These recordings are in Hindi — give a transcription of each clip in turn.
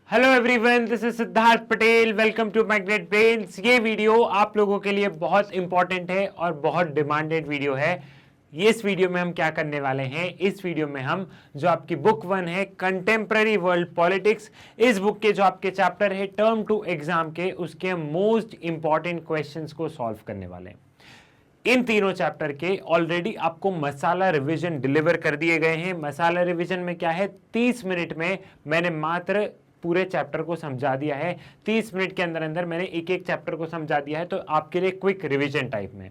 Hello everyone, this is Siddharth Patel. Welcome to Magnet Brains. ये वीडियो आप लोगों के लिए बहुत इंपॉर्टेंट है और बहुत डिमांडेड वीडियो है। इस वीडियो में हम क्या करने वाले हैं, इस वीडियो में हम जो आपकी बुक 1 है कंटेम्प्ररी वर्ल्ड पॉलिटिक्स, इस बुक के जो आपके चैप्टर है टर्म 2 एग्जाम के, उसके मोस्ट इंपॉर्टेंट क्वेश्चंस को सॉल्व करने वाले हैं। इन तीनों चैप्टर के ऑलरेडी आपको मसाला रिवीजन डिलीवर कर दिए गए हैं। मसाला रिवीजन में क्या है, 30 मिनट में मैंने मात्र पूरे चैप्टर को समझा दिया है। 30 मिनट के अंदर अंदर मैंने एक एक चैप्टर को समझा दिया है, तो आपके लिए क्विक रिवीजन टाइप में।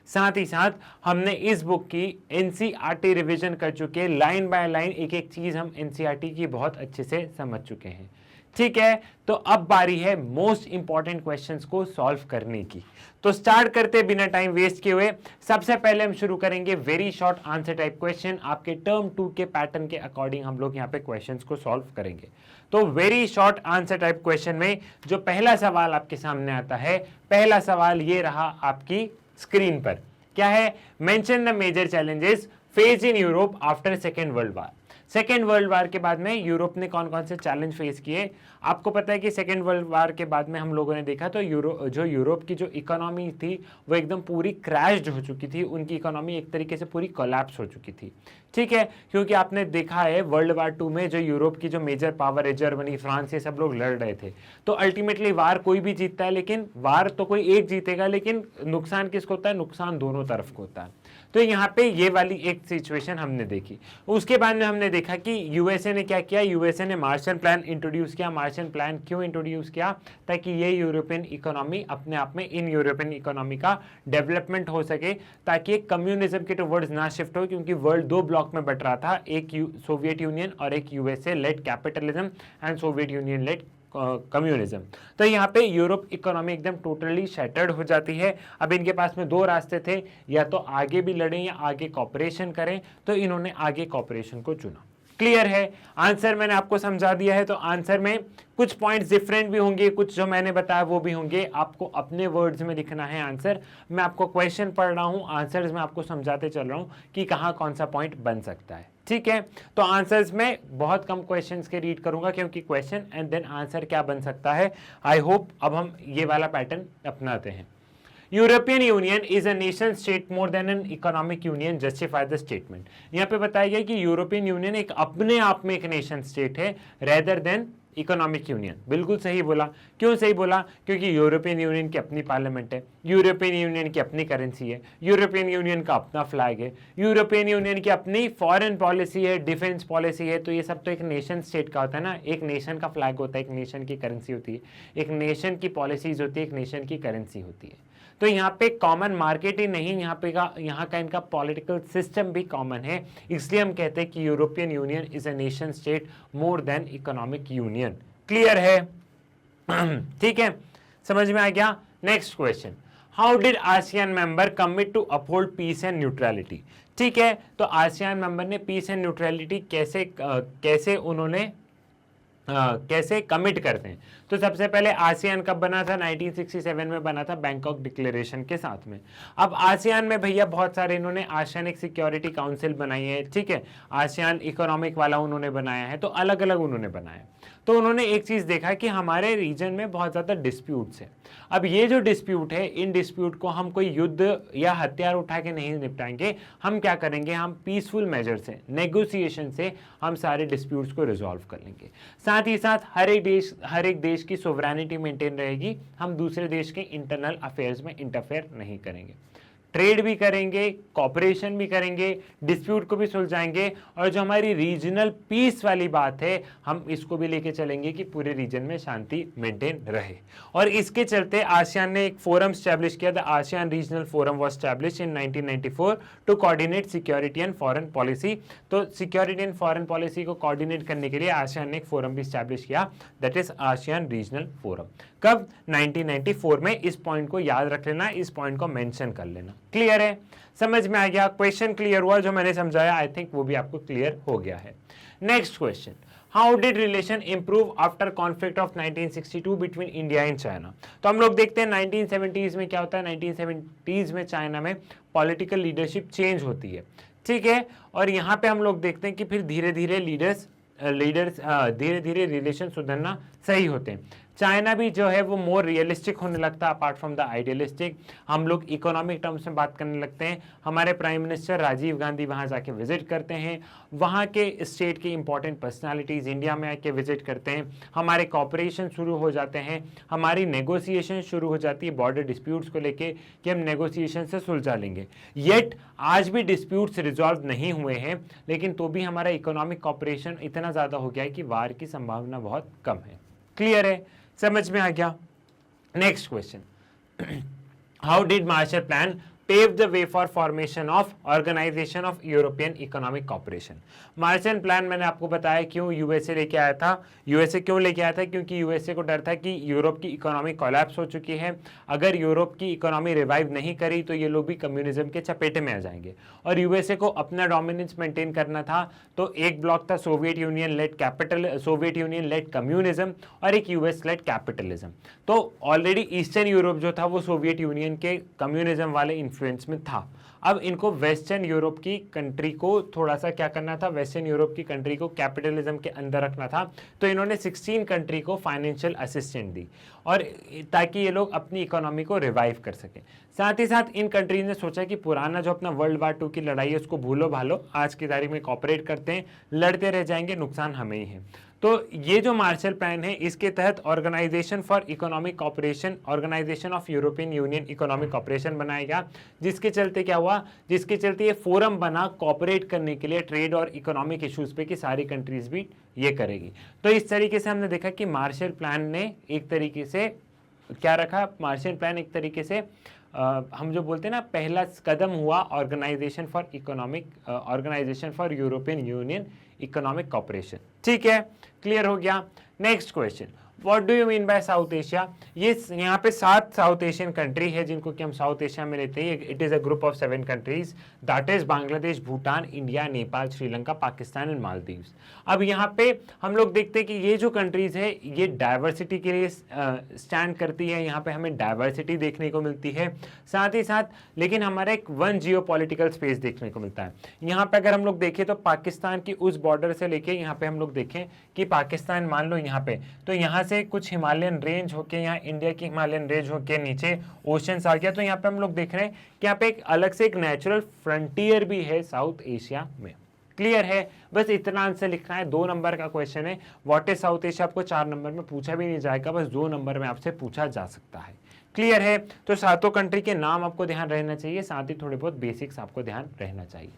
साथ ही साथ हमने इस बुक की एनसीईआरटी रिवीजन कर चुके हैं, लाइन बाय लाइन एक एक चीज हम एनसीईआरटी की बहुत अच्छे से समझ चुके हैं। ठीक है, तो अब बारी है मोस्ट इंपॉर्टेंट क्वेश्चंस को सॉल्व करने की। तो स्टार्ट करते बिना टाइम वेस्ट किए हुए, सबसे पहले हम शुरू करेंगे very short answer type question. आपके टर्म 2 के पैटर्न के अकॉर्डिंग हम लोग यहाँ पे क्वेश्चंस को सॉल्व करेंगे। तो very short answer type question में जो पहला सवाल आपके सामने आता है, पहला सवाल ये रहा आपकी स्क्रीन पर। क्या है, mention the major challenges face in Europe after Second World War. Second World War के बाद में यूरोप ने कौन कौन से चैलेंज फेस किए। आपको पता है कि सेकेंड वर्ल्ड वार के बाद में हम लोगों ने देखा तो यूरोप की जो इकोनॉमी थी वो एकदम पूरी क्रैश्ड हो चुकी थी। उनकी इकोनॉमी एक तरीके से पूरी कोलैप्स हो चुकी थी। ठीक है, क्योंकि आपने देखा है वर्ल्ड वार 2 में जो यूरोप की जो मेजर पावर है जर्मनी, फ्रांस, ये सब लोग लड़ रहे थे। तो अल्टीमेटली वार कोई भी जीतता है, लेकिन वार तो कोई एक जीतेगा, लेकिन नुकसान किसको होता है, नुकसान दोनों तरफ को होता है। तो यहाँ पे ये वाली एक सिचुएशन हमने देखी। उसके बाद में हमने देखा कि यूएसए ने क्या किया, यूएसए ने मार्शल प्लान इंट्रोड्यूस किया। मार्शल प्लान क्यों इंट्रोड्यूस किया, ताकि ये यूरोपियन इकोनॉमी अपने आप में, इन यूरोपियन इकोनॉमी का डेवलपमेंट हो सके, ताकि कम्युनिज्म के टुवर्ड्स ना शिफ्ट हो, क्योंकि वर्ल्ड दो ब्लॉक में बट रहा था, एक सोवियत यूनियन और एक USA led capitalism and Soviet Union led communism. तो यहाँ पे यूरोप इकोनॉमी एकदम टोटली शैटर्ड हो जाती है। अब इनके पास में दो रास्ते थे, या तो आगे भी लड़ें या आगे कॉपरेशन करें, तो इन्होंने आगे कॉपरेशन को चुना। क्लियर है, आंसर मैंने आपको समझा दिया है। तो आंसर में कुछ पॉइंट्स डिफरेंट भी होंगे, कुछ जो मैंने बताया वो भी होंगे। आपको अपने वर्ड्स में लिखना है आंसर। मैं आपको क्वेश्चन पढ़ रहा हूं, आंसर्स में आपको समझाते चल रहा हूं कि कहां कौन सा पॉइंट बन सकता है। ठीक है, तो आंसर्स में बहुत कम क्वेश्चंस के रीड करूंगा, क्योंकि क्वेश्चन एंड देन आंसर क्या बन सकता है। आई होप अब हम ये वाला पैटर्न अपनाते हैं। European Union is a nation state more then an economic union, justify the statement. यहाँ पे बताया गया कि यूरोपियन यूनियन एक अपने आप में एक नेशन स्टेट है रेदर देन इकोनॉमिक यूनियन। बिल्कुल सही बोला। क्यों सही बोला, क्योंकि यूरोपियन यूनियन की अपनी पार्लियामेंट है, यूरोपियन यूनियन की अपनी करेंसी है, यूरोपियन यूनियन का अपना फ्लैग है, यूरोपियन यूनियन की अपनी फॉरेन पॉलिसी है, डिफेंस पॉलिसी है। तो ये सब तो एक नेशन स्टेट का होता है ना। एक नेशन का फ्लैग होता है, एक नेशन की करेंसी होती है, एक नेशन की पॉलिसीज होती है, एक नेशन की करेंसी होती है। तो यहाँ पे कॉमन मार्केट ही नहीं, यहाँ का इनका पॉलिटिकल सिस्टम भी कॉमन है। इसलिए हम कहते हैं कि European Union is a nation state more than economic union. Clear है? ठीक है, समझ में आ गया। Next question, how did ASEAN member commit to uphold peace and neutrality. ठीक है, तो आसियान मेंबर ने पीस एंड न्यूट्रलिटी कैसे कमिट करते हैं। तो सबसे पहले आसियान कब बना था, 1967 में बना था, बैंकॉक डिक्लेरेशन के साथ में। अब आसियान में भैया बहुत सारे इन्होंने आसियानिक सिक्योरिटी काउंसिल बनाई है। ठीक है, आसियान इकोनॉमिक वाला उन्होंने बनाया है, तो अलग अलग उन्होंने बनाया। तो उन्होंने एक चीज देखा कि हमारे रीजन में बहुत ज्यादा डिस्प्यूट्स है। अब ये जो डिस्प्यूट है, इन डिस्प्यूट को हम कोई युद्ध या हथियार उठा के नहीं निपटाएंगे। हम क्या करेंगे, हम पीसफुल मेजर से, नेगोशिएशन से हम सारे डिस्प्यूट्स को रिजॉल्व कर लेंगे। साथ ही साथ हर एक देश की सोवरेनिटी मेंटेन रहेगी। हम दूसरे देश के इंटरनल अफेयर्स में इंटरफेयर नहीं करेंगे। ट्रेड भी करेंगे, कॉपरेशन भी करेंगे, डिस्प्यूट को भी सुलझाएंगे, और जो हमारी रीजनल पीस वाली बात है हम इसको भी लेके चलेंगे कि पूरे रीजन में शांति मेंटेन रहे। और इसके चलते आसियान ने एक फोरम स्टैब्लिश किया, the ASEAN regional forum was establish in 1994 to coordinate security and foreign policy. तो सिक्योरिटी एंड फॉरेन पॉलिसी को कोऑर्डिनेट करने के लिए आसियान ने एक फोरम भी स्टैब्लिश किया, that is ASEAN regional forum. कब, 1994 में। इस पॉइंट को याद रख लेना, इस पॉइंट को मेंशन कर लेना। क्लियर है, समझ में आ गया। क्वेश्चन क्लियर हुआ, जो मैंने समझाया आई थिंक वो भी आपको क्लियर हो गया है। Next question, how did relation improve after conflict of 1962 between India and China. तो हम लोग देखते हैं 1970s में क्या होता है, 1970s में चाइना में पॉलिटिकल लीडरशिप चेंज होती है। ठीक है, और यहाँ पे हम लोग देखते हैं कि फिर धीरे धीरे लीडर्स लीडर्स धीरे धीरे रिलेशन सुधरना सही होते हैं। चाइना भी जो है वो मोर रियलिस्टिक होने लगता है अपार्ट फ्रॉम द आइडियलिस्टिक। हम लोग इकोनॉमिक टर्म्स में बात करने लगते हैं। हमारे प्राइम मिनिस्टर राजीव गांधी वहाँ जाके विजिट करते हैं, वहाँ के स्टेट की इंपॉर्टेंट पर्सनालिटीज़ इंडिया में आके विजिट करते हैं, हमारे कॉपरेशन शुरू हो जाते हैं, हमारी नेगोशिएशन शुरू हो जाती है बॉर्डर डिस्प्यूट्स को लेके कि हम नेगोशिएशन से सुलझा लेंगे। येट आज भी डिस्प्यूट्स रिजॉल्व नहीं हुए हैं, लेकिन तो भी हमारा इकोनॉमिक कॉपरेशन इतना ज़्यादा हो गया है कि वार की संभावना बहुत कम है। क्लियर है, समझ में आ गया। Next question, how did Marshall plan paved the way for formation of Organization of European Economic Cooperation। Marshall plan मैंने आपको बताया क्यों यूएसए लेके आया था। यूएसए क्यों लेके आया था? क्योंकि यूएसए को डर था कि यूरोप की इकोनॉमी कोलैप्स हो चुकी है, अगर यूरोप की इकोनॉमी रिवाइव नहीं करी तो ये लोग भी कम्युनिज्म के चपेटे में आ जाएंगे, और यूएसए को अपना डोमिनेंस मेंटेन करना था। तो एक ब्लॉक था सोवियत यूनियन लेड कम्युनिज्म और एक यूएस लेड कैपिटलिज्म। तो ऑलरेडी ईस्टर्न यूरोप जो था वो सोवियत यूनियन के कम्युनिज्म वाले इन्फ्लुएंस में था। अब इनको वेस्टर्न यूरोप की कंट्री को थोड़ा सा क्या करना था, वेस्टर्न यूरोप की कंट्री को कैपिटलिज्म के अंदर रखना था। तो इन्होंने 16 कंट्री को फाइनेंशियल असिस्टेंस दी, और ताकि ये लोग अपनी इकोनॉमी को रिवाइव कर सकें। साथ ही साथ इन कंट्रीज ने सोचा कि पुराना जो अपना वर्ल्ड वार 2 की लड़ाई है उसको भूलो भालो, आज की तारीख में कॉपरेट करते हैं, लड़ते रह जाएंगे, नुकसान हमें ही है। तो ये जो मार्शल प्लान है इसके तहत organisation for economic cooperation, organisation of European Union economic cooperation बनाया गया, जिसके चलते क्या हुआ, जिसके चलते ये फोरम बना कॉपरेट करने के लिए ट्रेड और इकोनॉमिक इश्यूज पे कि सारी कंट्रीज भी ये करेगी। तो इस तरीके से हमने देखा कि मार्शल प्लान ने एक तरीके से क्या रखा, मार्शल प्लान एक तरीके से हम जो बोलते हैं ना पहला कदम हुआ organisation for European Union economic cooperation. ठीक है, क्लियर हो गया। Next question, what do you mean by South Asia? ये यहाँ पे 7 साउथ एशियन कंट्री है जिनको कि हम साउथ एशिया में लेते हैं। It is a group of 7 countries, that is Bangladesh, Bhutan, India, Nepal, Sri Lanka, Pakistan and Maldives. अब यहाँ पे हम लोग देखते हैं कि ये जो कंट्रीज है ये डाइवर्सिटी के लिए स्टैंड करती है, यहाँ पे हमें डाइवर्सिटी देखने को मिलती है। साथ ही साथ लेकिन हमारा एक वन जियो पॉलिटिकल स्पेस देखने को मिलता है। यहाँ पे अगर हम लोग देखें तो पाकिस्तान की उस बॉर्डर से लेके यहाँ पे हम लोग देखें कि पाकिस्तान मान लो यहाँ पे, तो यहाँ से कुछ हिमालयन रेंज होके यहाँ इंडिया की हिमालयन रेंज होके नीचे ओशंस आ गया। तो यहाँ पे हम लोग देख रहे हैं कि यहाँ पे एक अलग से एक नेचुरल फ्रंटियर भी है साउथ एशिया में। क्लियर है, बस इतना आंसर लिखना है। 2 नंबर का क्वेश्चन है, व्हाट इज साउथ एशिया, आपको 4 नंबर में पूछा भी नहीं जाएगा, बस 2 नंबर में आपसे पूछा जा सकता है। क्लियर है, तो सातों कंट्री के नाम आपको ध्यान रहना चाहिए, साथ ही थोड़े बहुत बेसिक्स आपको ध्यान रहना चाहिए।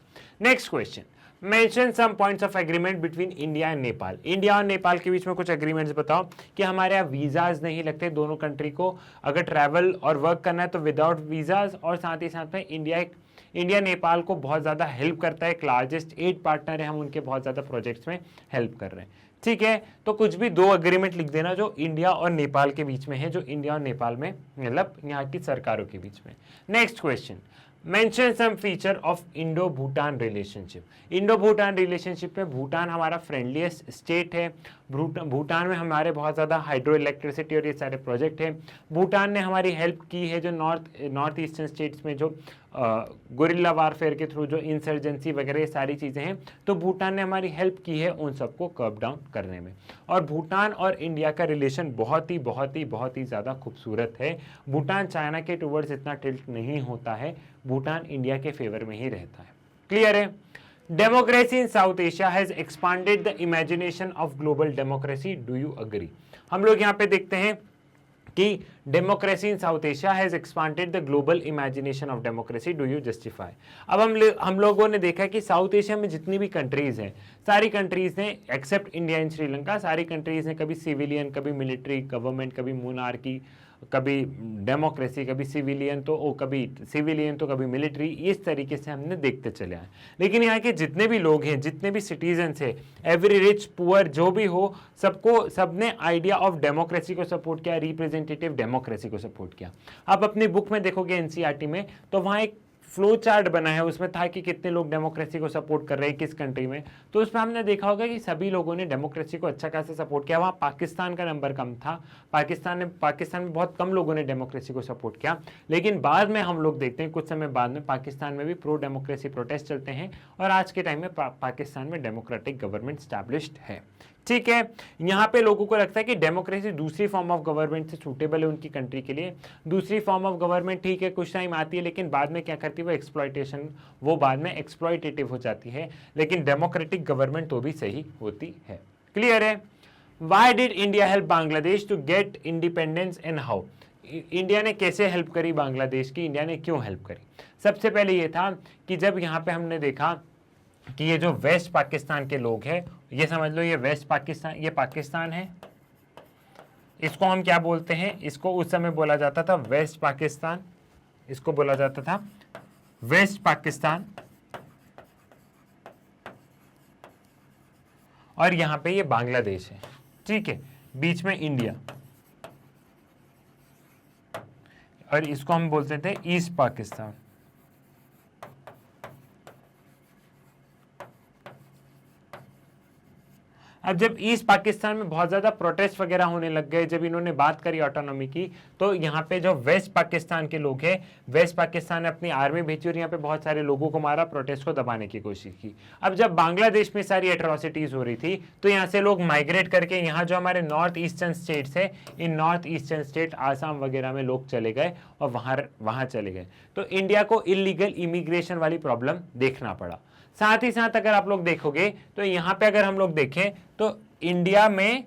Next question, mention some points of agreement between India and Nepal. India और नेपाल के बीच में कुछ एग्रीमेंट्स बताओ कि हमारे यहाँ वीजाज नहीं लगते, दोनों कंट्री को अगर ट्रैवल और वर्क करना है तो विदाउट वीजाज, और साथ ही साथ में इंडिया नेपाल को बहुत ज़्यादा हेल्प करता है, एक लार्जेस्ट 8 पार्टनर है, हम उनके बहुत ज़्यादा प्रोजेक्ट्स में हेल्प कर रहे हैं। ठीक है, तो कुछ भी 2 एग्रीमेंट लिख देना जो इंडिया और नेपाल के बीच में है, जो इंडिया और नेपाल में मतलब यहाँ की सरकारों के बीच में। Next question, mention some feature of Indo Bhutan relationship. Indo Bhutan relationship में भूटान हमारा फ्रेंडलीस्ट स्टेट है। भूटान में हमारे बहुत ज़्यादा हाइड्रो इलेक्ट्रिसिटी और ये सारे प्रोजेक्ट हैं। भूटान ने हमारी हेल्प की है जो नॉर्थ ईस्टर्न स्टेट्स में जो गुरिल्ला वारफेयर के थ्रू जो इंसर्जेंसी वगैरह ये सारी चीज़ें हैं, तो भूटान ने हमारी हेल्प की है उन सबको कर्ब डाउन करने में। और भूटान और इंडिया का रिलेशन बहुत ही ज़्यादा खूबसूरत है। भूटान चाइना के टूवर्ड्स इतना टिल्ट नहीं होता है, भूटान इंडिया के फेवर में ही रहता है। क्लियर है। Democracy in South Asia has expanded the imagination of global democracy, do you agree? हम लोग यहाँ पे देखते हैं कि democracy in South Asia has expanded the global imagination of democracy, do you justify? अब हम लोगों ने देखा कि साउथ एशिया में जितनी भी कंट्रीज हैं, सारी कंट्रीज ने एक्सेप्ट इंडिया एंड श्रीलंका, सारी कंट्रीज ने कभी सिविलियन, कभी मिलिट्री गवर्नमेंट, कभी मोनार्की, कभी डेमोक्रेसी, कभी सिविलियन तो कभी मिलिट्री, इस तरीके से हमने देखते चले आए। लेकिन यहाँ के जितने भी लोग हैं, जितने भी सिटीजन्स हैं, एवरी रिच पुअर जो भी हो, सबने आइडिया ऑफ डेमोक्रेसी को सपोर्ट किया, रिप्रेजेंटेटिव डेमोक्रेसी को सपोर्ट किया। आप अपनी बुक में देखोगे एनसीईआरटी में, तो वहाँ एक फ्लो चार्ट बना है उसमें था कि कितने लोग डेमोक्रेसी को सपोर्ट कर रहे हैं किस कंट्री में, तो उसमें हमने देखा होगा कि सभी लोगों ने डेमोक्रेसी को अच्छा खासा सपोर्ट किया। वहाँ पाकिस्तान का नंबर कम था, पाकिस्तान में बहुत कम लोगों ने डेमोक्रेसी को सपोर्ट किया। लेकिन बाद में हम लोग देखते हैं कुछ समय बाद में पाकिस्तान में भी प्रो डेमोक्रेसी प्रोटेस्ट चलते हैं और आज के टाइम में पाकिस्तान में डेमोक्रेटिक गवर्नमेंट स्टैब्लिश्ड है। ठीक है, यहाँ पे लोगों को लगता है कि डेमोक्रेसी दूसरी फॉर्म ऑफ गवर्नमेंट से सूटेबल है उनकी कंट्री के लिए। दूसरी फॉर्म ऑफ गवर्नमेंट ठीक है कुछ टाइम आती है लेकिन बाद में क्या करती है वो एक्सप्लॉयटेशन, वो बाद में एक्सप्लॉयटेटिव हो जाती है, लेकिन डेमोक्रेटिक गवर्नमेंट तो भी सही होती है। क्लियर है? Why did India help Bangladesh to get independence and how? India ने कैसे हेल्प करी बांग्लादेश की, इंडिया ने क्यों हेल्प करी? सबसे पहले ये था कि जब यहाँ पे हमने देखा कि ये जो वेस्ट पाकिस्तान के लोग हैं, ये समझ लो ये वेस्ट पाकिस्तान, ये पाकिस्तान है, इसको हम क्या बोलते हैं, इसको उस समय बोला जाता था वेस्ट पाकिस्तान, इसको बोला जाता था वेस्ट पाकिस्तान, और यहां पे ये बांग्लादेश है। ठीक है, बीच में इंडिया, और इसको हम बोलते थे ईस्ट पाकिस्तान। अब जब ईस्ट पाकिस्तान में बहुत ज़्यादा प्रोटेस्ट वगैरह होने लग गए, जब इन्होंने बात करी ऑटोनॉमी की, तो यहाँ पे जो वेस्ट पाकिस्तान के लोग हैं, वेस्ट पाकिस्तान ने अपनी आर्मी भेजी और यहाँ पे बहुत सारे लोगों को मारा, प्रोटेस्ट को दबाने की कोशिश की। अब जब बांग्लादेश में सारी एट्रोसिटीज़ हो रही थी तो यहाँ से लोग माइग्रेट करके यहाँ जो हमारे नॉर्थ ईस्टर्न स्टेट्स है, इन नॉर्थ ईस्टर्न स्टेट आसाम वगैरह में लोग चले गए और वहाँ चले गए, तो इंडिया को इलीगल इमिग्रेशन वाली प्रॉब्लम देखना पड़ा। साथ ही साथ अगर आप लोग देखोगे तो यहाँ पे अगर हम लोग देखें तो इंडिया में,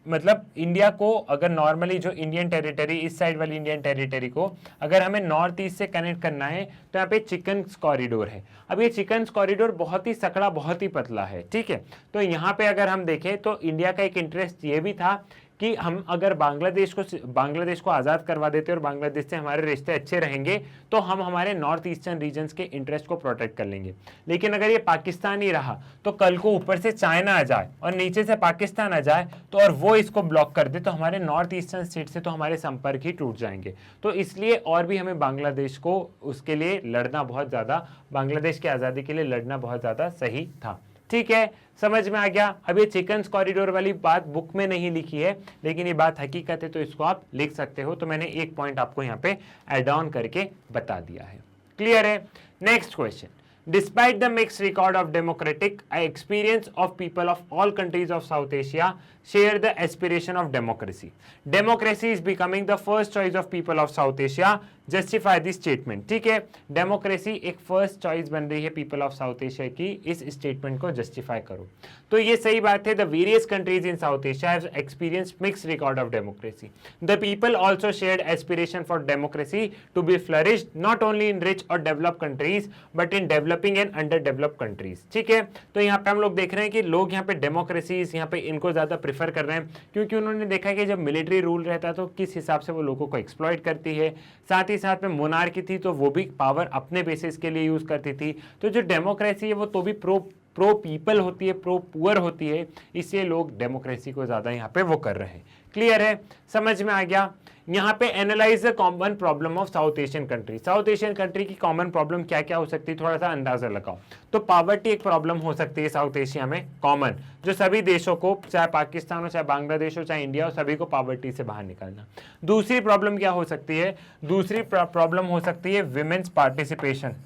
मतलब इंडिया को अगर नॉर्मली जो इंडियन टेरिटरी, इस साइड वाली इंडियन टेरिटरी को अगर हमें नॉर्थ ईस्ट से कनेक्ट करना है तो यहाँ पे चिकन कॉरिडोर है। अब ये चिकन कॉरिडोर बहुत ही सकड़ा, बहुत ही पतला है। ठीक है, तो यहाँ पे अगर हम देखें तो इंडिया का एक इंटरेस्ट ये भी था कि हम अगर बांग्लादेश को आज़ाद करवा देते और बांग्लादेश से हमारे रिश्ते अच्छे रहेंगे तो हम हमारे नॉर्थ ईस्टर्न रीजन्स के इंटरेस्ट को प्रोटेक्ट कर लेंगे। लेकिन अगर ये पाकिस्तान ही रहा तो कल को ऊपर से चाइना आ जाए और नीचे से पाकिस्तान आ जाए तो और वो इसको ब्लॉक कर दे तो हमारे नॉर्थ ईस्टर्न स्टेट से तो हमारे संपर्क ही टूट जाएंगे। तो इसलिए और भी हमें बांग्लादेश को उसके लिए लड़ना बहुत ज़्यादा, बांग्लादेश की आज़ादी के लिए लड़ना बहुत ज़्यादा सही था। ठीक है, समझ में आ गया? अब ये चिकन कॉरिडोर वाली बात बुक में नहीं लिखी है लेकिन ये बात हकीकत है तो इसको आप लिख सकते हो, तो मैंने एक पॉइंट आपको यहाँ पे ऐड ऑन करके बता दिया है। क्लियर है? Next question, Despite the mixed record of democratic experience of people of all countries of South Asia share the aspiration of democracy. Democracy is becoming the first choice of people of South Asia. Justify this statement. ठीक है, डेमोक्रेसी एक फर्स्ट चॉइस बन रही है पीपल ऑफ साउथ एशिया की, इस स्टेटमेंट को जस्टिफाई करो। तो ये सही बात है। The various countries in South Asia have experienced mixed record of democracy. The people also shared aspiration for democracy to be flourished not only in rich और developed countries but in developing and under developed countries. ठीक है, तो यहाँ पे हम लोग देख रहे हैं कि लोग यहाँ पे डेमोक्रेसीज यहाँ पे इनको ज्यादा प्रेफर कर रहे हैं क्योंकि उन्होंने देखा है कि जब मिलिट्री रूल रहता है तो किस हिसाब से वो लोगों को एक्सप्लॉइट करती है। साथ ही साथ में मोनार्की थी तो वो भी पावर अपने बेसिस के लिए यूज करती थी। तो जो डेमोक्रेसी है वो तो भी प्रो पीपल होती है, प्रो पुअर होती है, इसलिए लोग डेमोक्रेसी को ज्यादा यहाँ पे वो कर रहे हैं। क्लियर है? समझ में आ गया? यहाँ पे analyse the common problem of south Asian country. South Asian country की कॉमन प्रॉब्लम क्या क्या हो सकती है, थोड़ा सा अंदाजा लगाओ। तो पॉवर्टी एक प्रॉब्लम हो सकती है साउथ एशिया में कॉमन, जो सभी देशों को, चाहे पाकिस्तान हो, चाहे बांग्लादेश हो, चाहे इंडिया हो, सभी को पॉवर्टी से बाहर निकालना। दूसरी प्रॉब्लम क्या हो सकती है? दूसरी प्रॉब्लम हो सकती है विमेन्स पार्टिसिपेशन।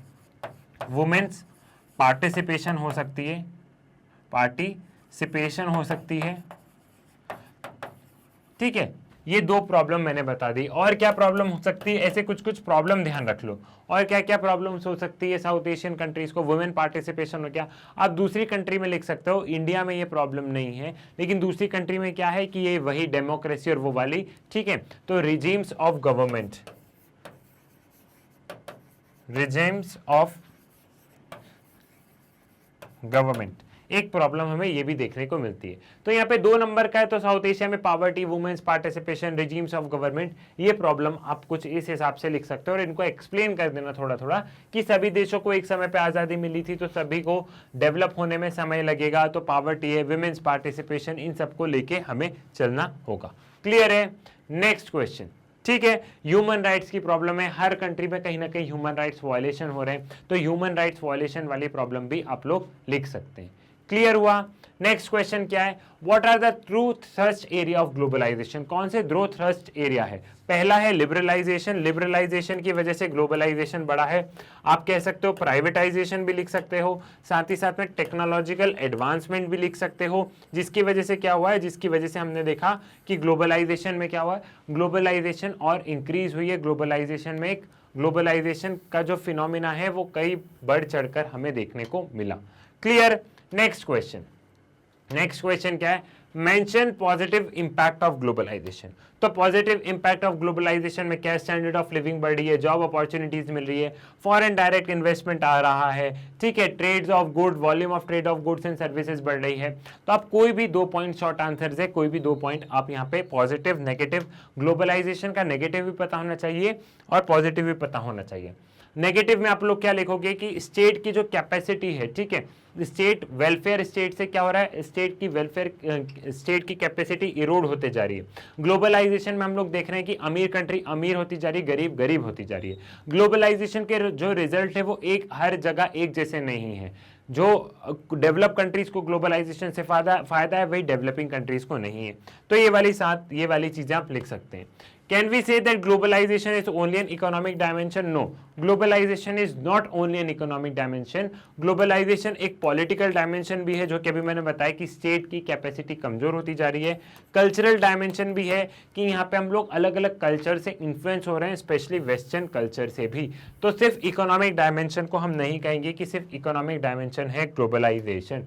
वुमेन्स पार्टिसिपेशन हो सकती है, पार्टिसिपेशन हो सकती है। ठीक है, ये दो प्रॉब्लम मैंने बता दी। और क्या प्रॉब्लम हो सकती है? ऐसे कुछ कुछ प्रॉब्लम ध्यान रख लो। और क्या क्या प्रॉब्लम्स हो सकती है साउथ एशियन कंट्रीज को? वुमेन पार्टिसिपेशन हो गया। आप दूसरी कंट्री में लिख सकते हो, इंडिया में ये प्रॉब्लम नहीं है लेकिन दूसरी कंट्री में क्या है कि ये वही डेमोक्रेसी और वो वाली। ठीक है, तो regimes of government, regimes of government, एक प्रॉब्लम हमें ये भी देखने को मिलती है। तो यहाँ पे 2 नंबर का है, तो साउथ एशिया में poverty, women's participation, regimes of government, ये प्रॉब्लम आप कुछ इस हिसाब से लिख सकते हो और इनको एक्सप्लेन कर देना थोड़ा थोड़ा कि सभी देशों को एक समय पे आज़ादी मिली थी तो सभी को डेवलप होने में समय लगेगा, तो पॉवर्टी है, वुमेन्स पार्टिसिपेशन, इन सबको लेके हमें चलना होगा। क्लियर है? नेक्स्ट क्वेश्चन, ठीक है, ह्यूमन राइट्स की प्रॉब्लम है, हर कंट्री में कहीं ना कहीं ह्यूमन राइट्स वायलेशन हो रहे हैं, तो ह्यूमन राइट्स वायलेशन वाली प्रॉब्लम भी आप लोग लिख सकते हैं। क्लियर हुआ? नेक्स्ट क्वेश्चन क्या है, what are the true thrust area of globalisation? कौन से ट्रू थ्रस्ट एरिया है? पहला है लिबरलाइजेशन, लिबरलाइजेशन की वजह से ग्लोबलाइजेशन बढ़ा है। आप कह सकते हो प्राइवेटाइजेशन भी लिख सकते हो, साथ ही साथ में टेक्नोलॉजिकल एडवांसमेंट भी लिख सकते हो, जिसकी वजह से क्या हुआ है, जिसकी वजह से हमने देखा कि ग्लोबलाइजेशन में क्या हुआ है, ग्लोबलाइजेशन और इंक्रीज हुई है। ग्लोबलाइजेशन में एक ग्लोबलाइजेशन का जो फिनोमिना है वो कई बढ़ चढ़कर हमें देखने को मिला। Clear? Next question, next question क्या है, mention positive impact of globalisation. तो पॉजिटिव इंपैक्ट ऑफ ग्लोबलाइजेशन में क्या, स्टैंडर्ड ऑफ लिविंग बढ़ रही है, जॉब अपॉर्चुनिटीज मिल रही है, फॉरेन डायरेक्ट इन्वेस्टमेंट आ रहा है, ठीक है, trades of good, volume of trade of goods and services बढ़ रही है। तो आप कोई भी 2 पॉइंट शॉर्ट आंसर है, कोई भी 2 पॉइंट आप यहाँ पे पॉजिटिव नेगेटिव, ग्लोबलाइजेशन का नेगेटिव भी पता होना चाहिए और पॉजिटिव भी पता होना चाहिए। नेगेटिव में आप लोग क्या लिखोगे कि स्टेट की जो कैपेसिटी है, ठीक है, स्टेट वेलफेयर स्टेट से क्या हो रहा है, स्टेट की वेलफेयर, स्टेट की कैपेसिटी इरोड होते जा रही है। ग्लोबलाइजेशन में हम लोग देख रहे हैं कि अमीर कंट्री अमीर होती जा रही है, गरीब गरीब होती जा रही है। ग्लोबलाइजेशन के जो रिजल्ट है वो एक हर जगह एक जैसे नहीं है। जो डेवलप कंट्रीज को ग्लोबलाइजेशन से फायदा है वही डेवलपिंग कंट्रीज को नहीं है। तो ये वाली चीजें आप लिख सकते हैं। Can we say that globalization is only an economic dimension? No, globalization is not only an economic dimension. Globalization एक political dimension भी है, जो कि अभी मैंने बताया कि state की capacity कमजोर होती जा रही है। Cultural dimension भी है कि यहाँ पे हम लोग अलग अलग culture से influence हो रहे हैं, especially western culture से भी। तो सिर्फ economic dimension को हम नहीं कहेंगे कि सिर्फ economic dimension है globalization।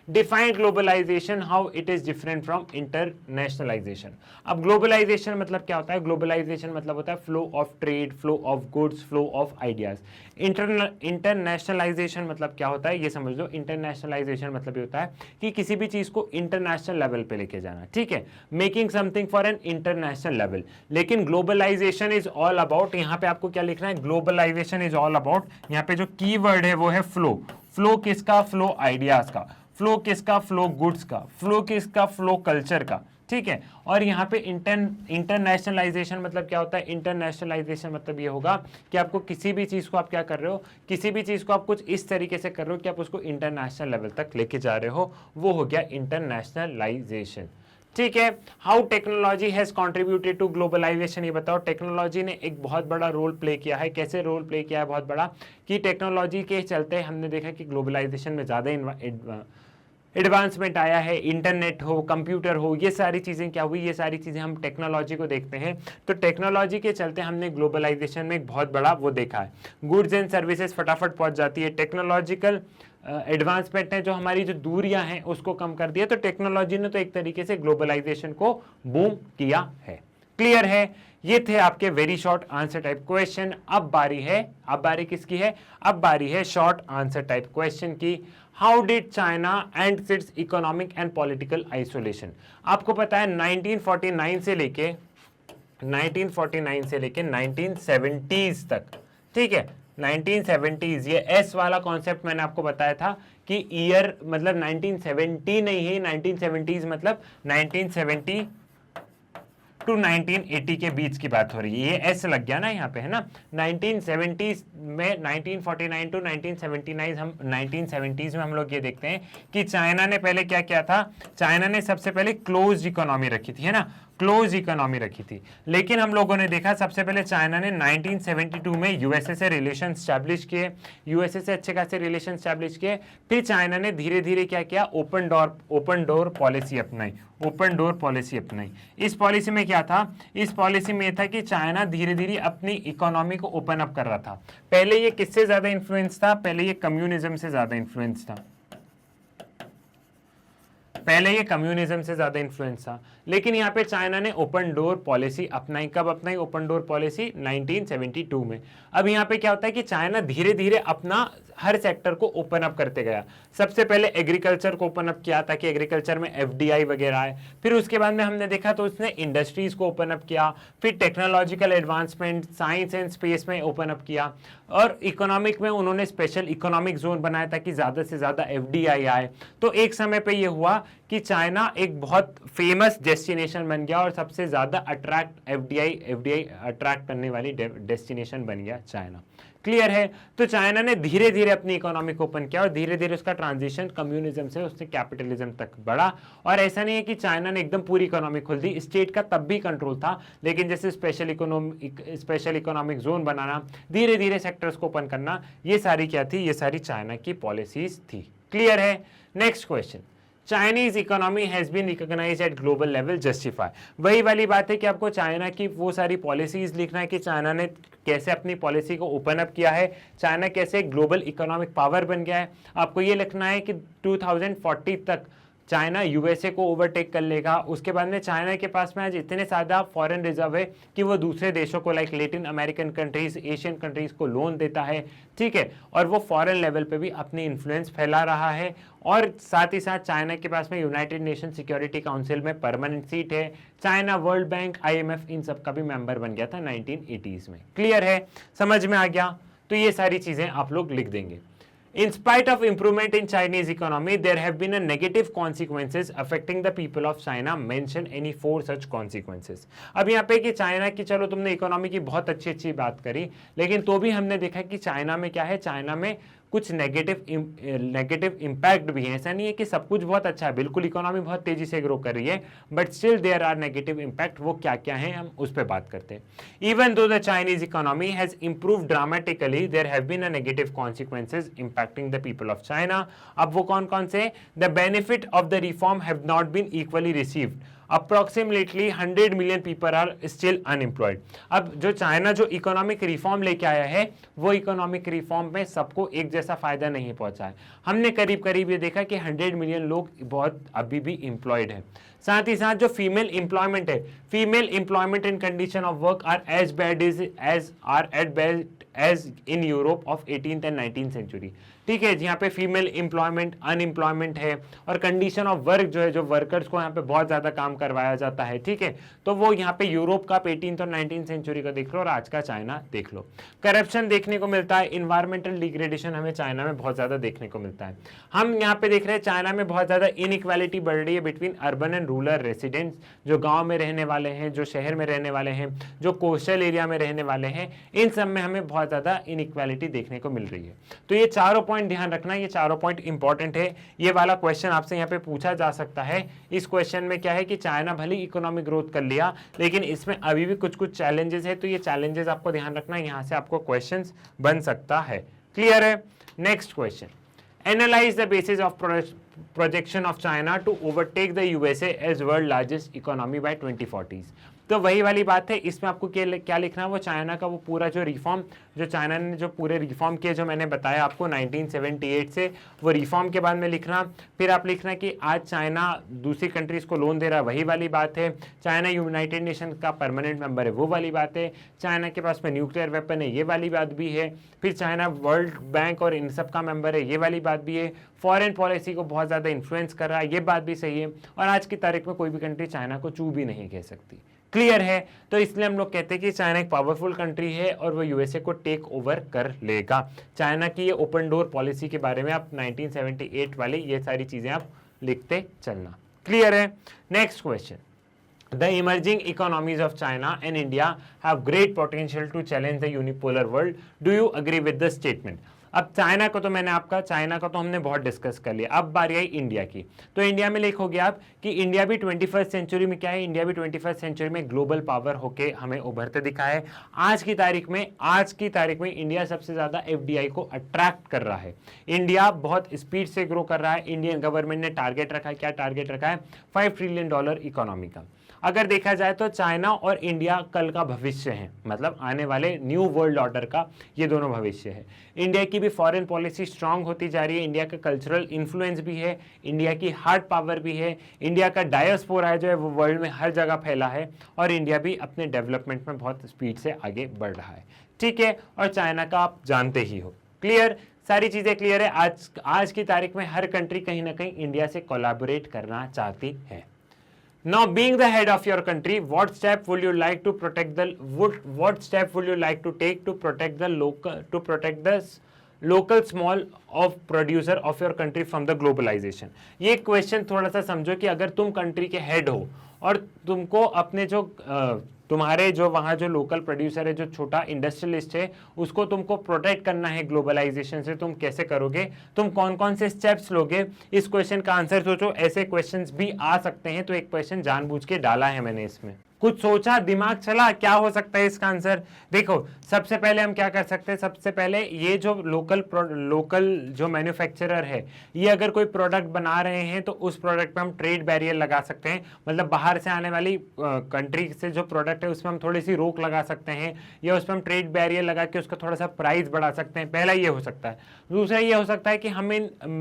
Define globalisation, how it is different from internationalisation. अब ग्लोबलाइजेशन मतलब क्या होता है, ग्लोबलाइजेशन मतलब होता है flow of trade, flow of goods, flow of ideas. Internationalisation मतलब क्या होता है, ये समझ लो। इंटरनेशनलाइजेशन मतलब ये होता है कि किसी भी चीज को इंटरनेशनल लेवल पे लेके जाना, ठीक है, making something for an international level. लेकिन ग्लोबलाइजेशन इज ऑल अबाउट, यहाँ पे आपको क्या लिखना है, ग्लोबलाइजेशन इज ऑल अबाउट, यहाँ पे जो की वर्ड है वो है फ्लो। फ्लो किसका, फ्लो आइडियाज का। फ्लो किसका, फ्लो गुड्स का। फ्लो किसका, फ्लो कल्चर का, ठीक है। और यहाँ पे इंटरनेशनलाइजेशन मतलब क्या होता है, इंटरनेशनलाइजेशन मतलब ये होगा कि आपको किसी भी चीज को आप क्या कर रहे हो, किसी भी चीज को आप कुछ इस तरीके से कर रहे हो कि आप उसको इंटरनेशनल लेवल तक लेके जा रहे हो, वो हो गया इंटरनेशनलाइजेशन, ठीक है। How technology has contributed to globalisation, ये बताओ। टेक्नोलॉजी ने एक बहुत बड़ा रोल प्ले किया है। कैसे रोल प्ले किया है बहुत बड़ा, कि टेक्नोलॉजी के चलते हमने देखा कि ग्लोबलाइजेशन में ज़्यादा एडवांसमेंट आया है। इंटरनेट हो, कंप्यूटर हो, ये सारी चीज़ें क्या हुई, ये सारी चीज़ें हम टेक्नोलॉजी को देखते हैं। तो टेक्नोलॉजी के चलते हमने ग्लोबलाइजेशन में एक बहुत बड़ा वो देखा है, गुड्स एंड सर्विसेज फटाफट पहुंच जाती है। टेक्नोलॉजिकल एडवांसमेंट ने जो हमारी जो दूरियां हैं उसको कम कर दिया। तो टेक्नोलॉजी ने तो एक तरीके से ग्लोबलाइजेशन को बूम किया है। क्लियर है? ये थे आपके very short answer type question. अब बारी किसकी है, अब बारी है शॉर्ट आंसर टाइप क्वेश्चन की। How did China and it's economic and political isolation. आपको पता है 1949 से लेके 1970s तक, ठीक है, 1970s, ये एस वाला कॉन्सेप्ट मैंने आपको बताया था कि ईयर मतलब 1970 नहीं है, 1970s मतलब 1970 टू 1980 के बीच की बात हो रही है। ये एस लग गया ना यहाँ पे, है ना। 1970s में 1949 टू 1970s में हम लोग ये देखते हैं कि चाइना ने पहले क्या किया था, चाइना ने सबसे पहले क्लोज इकोनॉमी रखी थी, है ना, क्लोज इकोनॉमी रखी थी। लेकिन हम लोगों ने देखा सबसे पहले चाइना ने 1972 में यूएसए से रिलेशन स्टैब्लिश किए, यूएसए से अच्छे खासे रिलेशन स्टैब्लिश किए। फिर चाइना ने धीरे धीरे क्या किया, ओपन डोर पॉलिसी अपनाई, ओपन डोर पॉलिसी अपनाई। इस पॉलिसी में क्या था, इस पॉलिसी में था कि चाइना धीरे धीरे अपनी इकोनॉमी को ओपन अप कर रहा था। पहले ये किससे ज्यादा इन्फ्लुएंस था, पहले ये कम्युनिज्म से ज्यादा इन्फ्लुएंस था, पहले ये कम्युनिज्म से ज्यादा इन्फ्लुएंस था। लेकिन यहाँ पे चाइना ने ओपन डोर पॉलिसी अपनाई। कब अपनाई ओपन डोर पॉलिसी? 1972 में। अब यहाँ पे क्या होता है कि चाइना धीरे धीरे अपना हर सेक्टर को ओपन अप करते गया। सबसे पहले एग्रीकल्चर को ओपन अप किया ताकि एग्रीकल्चर में एफडीआई वगैरह आए। फिर उसके बाद में हमने देखा तो उसने इंडस्ट्रीज को ओपन अप किया। फिर technological advancement, science and space में ओपन अप किया। और इकोनॉमिक में उन्होंने स्पेशल इकोनॉमिक जोन बनाया ताकि ज्यादा से ज्यादा एफडीआई आए। तो एक समय पे ये हुआ कि चाइना एक बहुत फेमस डेस्टिनेशन बन गया और सबसे ज़्यादा एफडीआई अट्रैक्ट करने वाली डेस्टिनेशन बन गया चाइना। क्लियर है? तो चाइना ने धीरे धीरे अपनी इकोनॉमी को ओपन किया और धीरे धीरे उसका ट्रांजिशन कम्युनिज्म से उसने कैपिटलिज्म तक बढ़ा। और ऐसा नहीं है कि चाइना ने एकदम पूरी इकोनॉमी खोल दी, स्टेट का तब भी कंट्रोल था, लेकिन जैसे स्पेशल इकोनॉमिक जोन बनाना, धीरे धीरे सेक्टर्स को ओपन करना, ये सारी क्या थी? ये सारी चाइना की पॉलिसीज थी। क्लियर है? Next question, Chinese economy has been recognised at global level, justify. वही वाली बात है कि आपको चाइना की वो सारी पॉलिसीज लिखना है कि चाइना ने कैसे अपनी पॉलिसी को ओपन अप किया है, चाइना कैसे ग्लोबल इकोनॉमिक पावर बन गया है। आपको ये लिखना है कि 2040 तक चाइना यूएसए को ओवरटेक कर लेगा। उसके बाद में चाइना के पास में आज इतने ज़्यादा फॉरेन रिजर्व है कि वो दूसरे देशों को like Latin American countries, Asian countries को लोन देता है, ठीक है, और वो फॉरेन लेवल पे भी अपनी इन्फ्लुएंस फैला रहा है। और साथ ही साथ चाइना के पास में यूनाइटेड नेशन सिक्योरिटी काउंसिल में परमानेंट सीट है। चाइना वर्ल्ड बैंक, IMF इन सब का भी मेंबर बन गया था 1980s में। क्लियर है? समझ में आ गया? तो ये सारी चीज़ें आप लोग लिख देंगे। In spite of improvement in Chinese economy, there have been a negative consequences affecting the people of China. Mention any 4 such consequences. अब यहाँ पे कि चाइना की, चलो तुमने इकोनॉमी की बहुत अच्छी बात करी, लेकिन तो भी हमने देखा कि चाइना में क्या है, चाइना में कुछ नेगेटिव इम्पैक्ट भी है। ऐसा नहीं है कि सब कुछ बहुत अच्छा है, बिल्कुल इकोनॉमी बहुत तेजी से ग्रो कर रही है, but still there are negative impact. वो क्या क्या है, हम उस पर बात करते हैं। Even though the Chinese economy has improve dramatically, there have been a negative consequences impacting the people of China. अब वो कौन कौन से? The benefit of the reform have not been equally received. Approximately 100 million people are still unemployed. अब जो चाइना जो इकोनॉमिक रिफॉर्म लेके आया है, वो इकोनॉमिक रिफॉर्म में सबको एक जैसा फायदा नहीं पहुंचा है। हमने करीब करीब ये देखा कि 100 मिलियन लोग बहुत अभी भी एम्प्लॉयड है। साथ ही साथ जो फीमेल एम्प्लॉयमेंट है, female employment in condition of work are as bad as in Europe of 18th and 19th century. ठीक है, जहाँ पे फीमेल एम्प्लॉयमेंट, अनएम्प्लॉयमेंट है और कंडीशन ऑफ वर्क जो है, जो वर्कर्स को यहाँ पे बहुत ज़्यादा काम करवाया जाता है, ठीक है, तो वो यहाँ पे यूरोप का 18th और 19th सेंचुरी का देख लो और आज का चाइना देख लो। करप्शन देखने को मिलता है, इन्वायरमेंटल डिग्रेडेशन हमें चाइना में बहुत ज़्यादा देखने को मिलता है। हम यहाँ पे देख रहे हैं चाइना में बहुत ज़्यादा इनइक्वालिटी बढ़ रही है between urban and rural residents, जो गाँव में रहने वाले हैं, जो शहर में रहने वाले हैं, जो कोस्टल एरिया में रहने वाले हैं, इन सब में हमें बहुत ज़्यादा इनइक्वालिटी देखने को मिल रही है। तो ये चारों पॉइंट ध्यान रखना, ये चारों पॉइंट इंपॉर्टेंट है। ये वाला क्वेश्चन आपसे यहाँ पे पूछा जा सकता है। इस क्वेश्चन में क्या है कि चाइना भले इकोनॉमिक ग्रोथ कर लिया, लेकिन इसमें अभी भी कुछ कुछ चैलेंजेस है, तो ये चैलेंजेस आपको ध्यान रखना, यहाँ से आपको क्वेश्चंस बन सकता है। क्लियर है? Next question, analyse the basis of projection of China to overtake the USA as world largest economy by 2040। तो वही वाली बात है, इसमें आपको क्या लिखना है, वो चाइना का वो पूरा जो रिफॉर्म, जो चाइना ने जो पूरे रिफॉर्म किए, जो मैंने बताया आपको 1978 से, वो रिफॉर्म के बाद में लिखना। फिर आप लिखना कि आज चाइना दूसरी कंट्रीज को लोन दे रहा है, वही वाली बात है। चाइना यूनाइटेड नेशन का परमानेंट मेंबर है, वो वाली बात है। चाइना के पास में न्यूक्लियर वेपन है, ये वाली बात भी है। फिर चाइना वर्ल्ड बैंक और इन सब का मेंबर है, ये वाली बात भी है। फॉरेन पॉलिसी को बहुत ज़्यादा इन्फ्लुएंस कर रहा है, ये बात भी सही है। और आज की तारीख में कोई भी कंट्री चाइना को चू भी नहीं कह सकती। क्लियर है? तो इसलिए हम लोग कहते हैं कि चाइना एक पावरफुल कंट्री है और वो यूएसए को टेक ओवर कर लेगा। चाइना की ये ओपन डोर पॉलिसी के बारे में आप 1978 वाली ये सारी चीजें आप लिखते चलना। क्लियर है? Next question, The emerging economies of China and India have great potential to challenge the unipolar world. Do you agree with the statement? अब चाइना को तो मैंने आपका, चाइना का तो हमने बहुत डिस्कस कर लिया। अब बारी आई इंडिया की। तो इंडिया में लिखोगे आप कि इंडिया भी 21st सेंचुरी में क्या है, इंडिया भी 21st सेंचुरी में ग्लोबल पावर होके हमें उभरते दिखा है। आज की तारीख में इंडिया सबसे ज़्यादा FDI को अट्रैक्ट कर रहा है। इंडिया बहुत स्पीड से ग्रो कर रहा है। इंडियन गवर्नमेंट ने टारगेट रखा है, क्या टारगेट रखा है? $5 ट्रिलियन इकोनॉमी का। अगर देखा जाए तो चाइना और इंडिया कल का भविष्य है, मतलब आने वाले न्यू वर्ल्ड ऑर्डर का ये दोनों भविष्य है। इंडिया की भी फॉरेन पॉलिसी स्ट्रांग होती जा रही है, इंडिया का कल्चरल इन्फ्लुएंस भी है, इंडिया की हार्ड पावर भी है, इंडिया का डायस्पोरा है जो है वो वर्ल्ड में हर जगह फैला है, और इंडिया भी अपने डेवलपमेंट में बहुत स्पीड से आगे बढ़ रहा है। ठीक है, और चाइना का आप जानते ही हो। क्लियर? सारी चीजें क्लियर है। आज की तारीख में हर कंट्री कहीं ना कहीं इंडिया से कोलैबोरेट करना चाहती है। Now, being the head of your country, what step would you like to take to protect the local small of producer of your country from the globalisation. ये क्वेश्चन थोड़ा सा समझो कि अगर तुम कंट्री के हेड हो और तुमको अपने जो तुम्हारे जो वहाँ जो लोकल प्रोड्यूसर है, जो छोटा इंडस्ट्रियलिस्ट है, उसको तुमको प्रोटेक्ट करना है ग्लोबलाइजेशन से, तुम कैसे करोगे, तुम कौन कौन से स्टेप्स लोगे, इस क्वेश्चन का आंसर सोचो। ऐसे क्वेश्चंस भी आ सकते हैं, तो एक क्वेश्चन जानबूझ के डाला है मैंने इसमें। कुछ सोचा, दिमाग चला, क्या हो सकता है इसका आंसर। देखो सबसे पहले हम क्या कर सकते हैं, सबसे पहले ये जो लोकल जो मैन्युफैक्चरर है, ये अगर कोई प्रोडक्ट बना रहे हैं तो उस प्रोडक्ट पे हम ट्रेड बैरियर लगा सकते हैं, मतलब बाहर से आने वाली कंट्री से जो प्रोडक्ट है उसमें हम थोड़ी सी रोक लगा सकते हैं, या उस पर हम ट्रेड बैरियर लगा के उसका थोड़ा सा प्राइस बढ़ा सकते हैं। पहला ये हो सकता है। दूसरा ये हो सकता है कि हम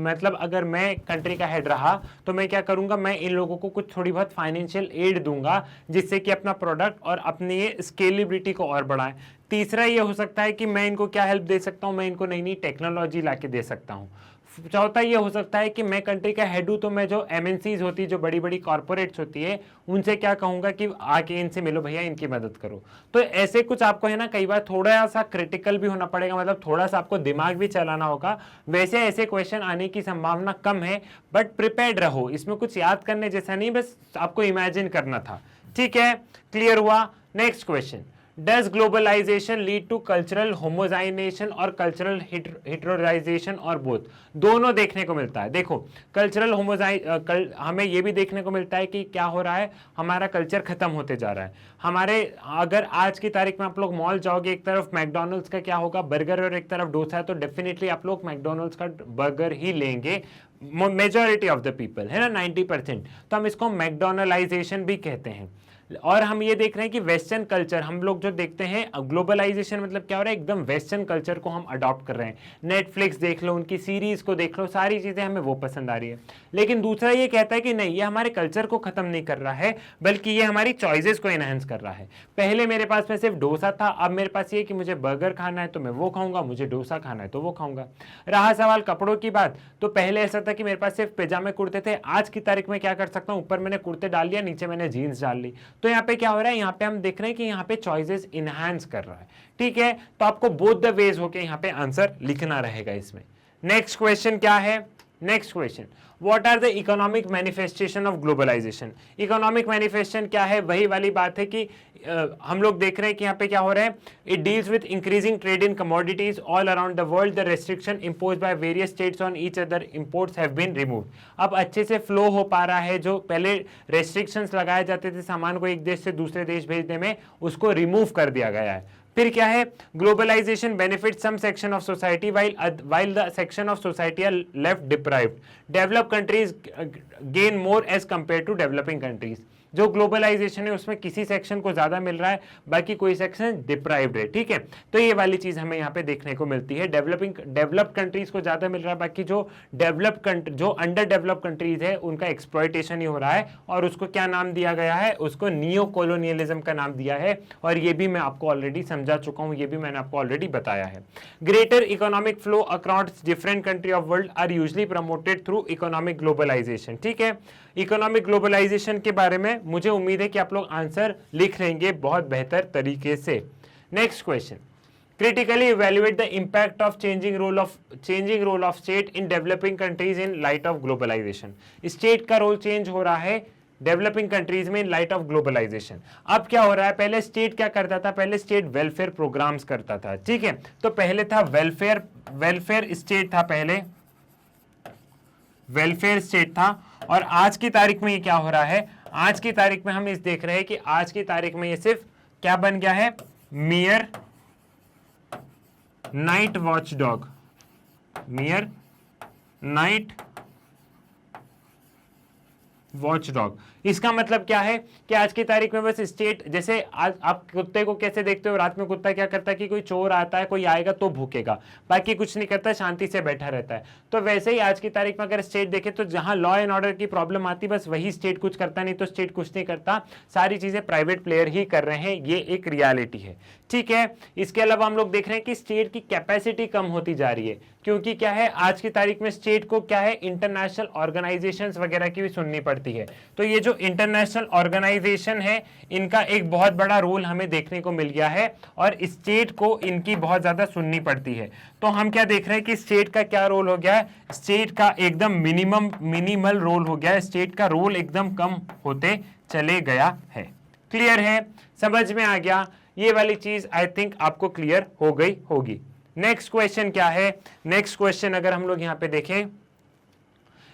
मतलब अगर मैं कंट्री का हेड रहा तो मैं क्या करूंगा, मैं इन लोगों को कुछ थोड़ी बहुत फाइनेंशियल एड दूंगा, जिससे कि अपना प्रोडक्ट और अपनी ये स्केलेबिलिटी को और बढ़ाएं। तीसरा ये हो सकता है कि मैं इनको क्या हेल्प दे सकता हूं, मैं इनको नई नई टेक्नोलॉजी लाके दे सकता हूं। चौथा ये हो सकता है कि मैं कंट्री का हेड हूं तो मैं जो एमएनसीज होती है, जो बड़ी बड़ी कॉर्पोरेट्स होती है, उनसे क्या कहूंगा कि आके इनसे मिलो भैया, इनकी मदद करो। तो ऐसे कुछ आपको है ना, कई बार थोड़ा सा क्रिटिकल भी होना पड़ेगा, मतलब थोड़ा सा आपको दिमाग भी चलाना होगा। वैसे ऐसे क्वेश्चन आने की संभावना कम है, बट प्रिपेयर्ड रहो, इसमें कुछ याद करने जैसा नहीं, बस आपको इमेजिन करना था। ठीक है, क्लियर हुआ। Next question, does globalisation lead to cultural homogenisation और कल्चरल हेटेरोजाइजेशन और बोथ? दोनों देखने को मिलता है। देखो कल्चरल हमें यह भी देखने को मिलता है कि क्या हो रहा है, हमारा कल्चर खत्म होते जा रहा है। हमारे अगर आज की तारीख में आप लोग मॉल जाओगे, एक तरफ मैकडोनल्ड्स का क्या होगा, बर्गर, और एक तरफ डोसा है, तो डेफिनेटली आप लोग मैकडोनल्ड्स का बर्गर ही लेंगे, मेजॉरिटी ऑफ द पीपल, है ना, 90%। तो हम इसको मैकडोनलाइजेशन भी कहते हैं। और हम ये देख रहे हैं कि वेस्टर्न कल्चर हम लोग जो देखते हैं, ग्लोबलाइजेशन मतलब क्या हो रहा है, एकदम वेस्टर्न कल्चर को हम अडॉप्ट कर रहे हैं। नेटफ्लिक्स देख लो, उनकी सीरीज को देख लो, सारी चीजें हमें वो पसंद आ रही है। लेकिन दूसरा ये कहता है कि नहीं, ये हमारे कल्चर को खत्म नहीं कर रहा है, बल्कि ये हमारी चॉइसेस को एनहांस कर रहा है। पहले मेरे पास में सिर्फ डोसा था, अब मेरे पास ये कि मुझे बर्गर खाना है तो मैं वो खाऊंगा, मुझे डोसा खाना है तो वो खाऊंगा। रहा सवाल कपड़ों की बात, तो पहले ऐसा था कि मेरे पास सिर्फ पैजामे कुर्ते थे, आज की तारीख में क्या कर सकता हूं, ऊपर मैंने कुर्ते डाल लिया, नीचे मैंने जीन्स डाल ली। तो यहाँ पे क्या हो रहा है, यहाँ पे हम देख रहे हैं कि यहाँ पे चॉइसेस इनहांस कर रहा है। ठीक है, तो आपको बोथ द वेज होके यहाँ पे आंसर लिखना रहेगा इसमें। नेक्स्ट क्वेश्चन क्या है, next question, what are the economic manifestation of globalisation? Economic manifestation क्या है, वही वाली बात है कि हम लोग देख रहे हैं कि यहाँ पे क्या हो रहा है, it deals with increasing trade in commodities all around the world, the restriction imposed by various states on each other imports have been removed. अब अच्छे से फ्लो हो पा रहा है, जो पहले रेस्ट्रिक्शंस लगाए जाते थे सामान को एक देश से दूसरे देश भेजने में, उसको रिमूव कर दिया गया है। फिर क्या है, globalisation benefit some section of society while the section of society are left deprived. Developed countries gain more as compared to developing countries. जो ग्लोबलाइजेशन है उसमें किसी सेक्शन को ज्यादा मिल रहा है, बाकी कोई सेक्शन डिप्राइव्ड है। ठीक है, तो ये वाली चीज हमें यहाँ पे देखने को मिलती है। डेवलप्ड कंट्रीज को ज्यादा मिल रहा है, बाकी जो जो अंडर डेवलप्ड कंट्रीज है उनका एक्सप्लॉयटेशन ही हो रहा है, और उसको क्या नाम दिया गया है, उसको नियो कॉलोनियलिज्म का नाम दिया है। और ये भी मैं आपको ऑलरेडी समझा चुका हूँ, ये भी मैंने आपको ऑलरेडी बताया है। Greater economic flow across different country of world are usually promoted through economic globalisation. ठीक है, इकोनॉमिक ग्लोबलाइजेशन के बारे में मुझे उम्मीद है कि आप लोग आंसर लिख लेंगे बहुत बेहतर तरीके से। Next question, critically evaluate the impact of changing role of state in developing countries in light of globalization. State का रोल चेंज हो रहा है डेवलपिंग कंट्रीज में इन लाइट ऑफ ग्लोबलाइजेशन। अब क्या हो रहा है, पहले स्टेट क्या करता था, पहले स्टेट वेलफेयर प्रोग्राम्स करता था। ठीक है, तो पहले था वेलफेयर स्टेट था, पहले वेलफेयर स्टेट था। और आज की तारीख में ये क्या हो रहा है, आज की तारीख में हम इस देख रहे हैं कि आज की तारीख में ये सिर्फ क्या बन गया है, मियर नाइट वॉचडॉग, मियर नाइट वॉचडॉग। इसका मतलब क्या है कि आज की तारीख में बस स्टेट, जैसे आज आप कुत्ते को कैसे देखते हो, रात में कुत्ता क्या करता है कि कोई चोर आता है, कोई आएगा तो भूकेगा, बाकी कुछ नहीं करता, शांति से बैठा रहता है। तो वैसे ही आज की तारीख में अगर स्टेट देखे तो जहां लॉ एंड ऑर्डर की प्रॉब्लम आती, बस वही स्टेट कुछ करता, नहीं तो स्टेट कुछ नहीं करता, सारी चीजें प्राइवेट प्लेयर ही कर रहे हैं, ये एक रियलिटी है। ठीक है, इसके अलावा हम लोग देख रहे हैं कि स्टेट की कैपेसिटी कम होती जा रही है। क्योंकि क्या है आज की तारीख में स्टेट को क्या है इंटरनेशनल ऑर्गेनाइजेशंस वगैरह की भी सुननी पड़ती है। तो ये जो इंटरनेशनल ऑर्गेनाइजेशन है इनका एक बहुत बड़ा रोल हमें देखने को मिल गया है और स्टेट को इनकी बहुत ज्यादा सुननी पड़ती है। तो हम क्या देख रहे हैं कि स्टेट का क्या रोल हो गया है, स्टेट का एकदम मिनिमल रोल हो गया है, स्टेट का रोल एकदम कम होते चले गया है। क्लियर है, समझ में आ गया, ये वाली चीज आई थिंक आपको क्लियर हो गई होगी। नेक्स्ट क्वेश्चन क्या है, नेक्स्ट क्वेश्चन अगर हम लोग यहां पे देखें,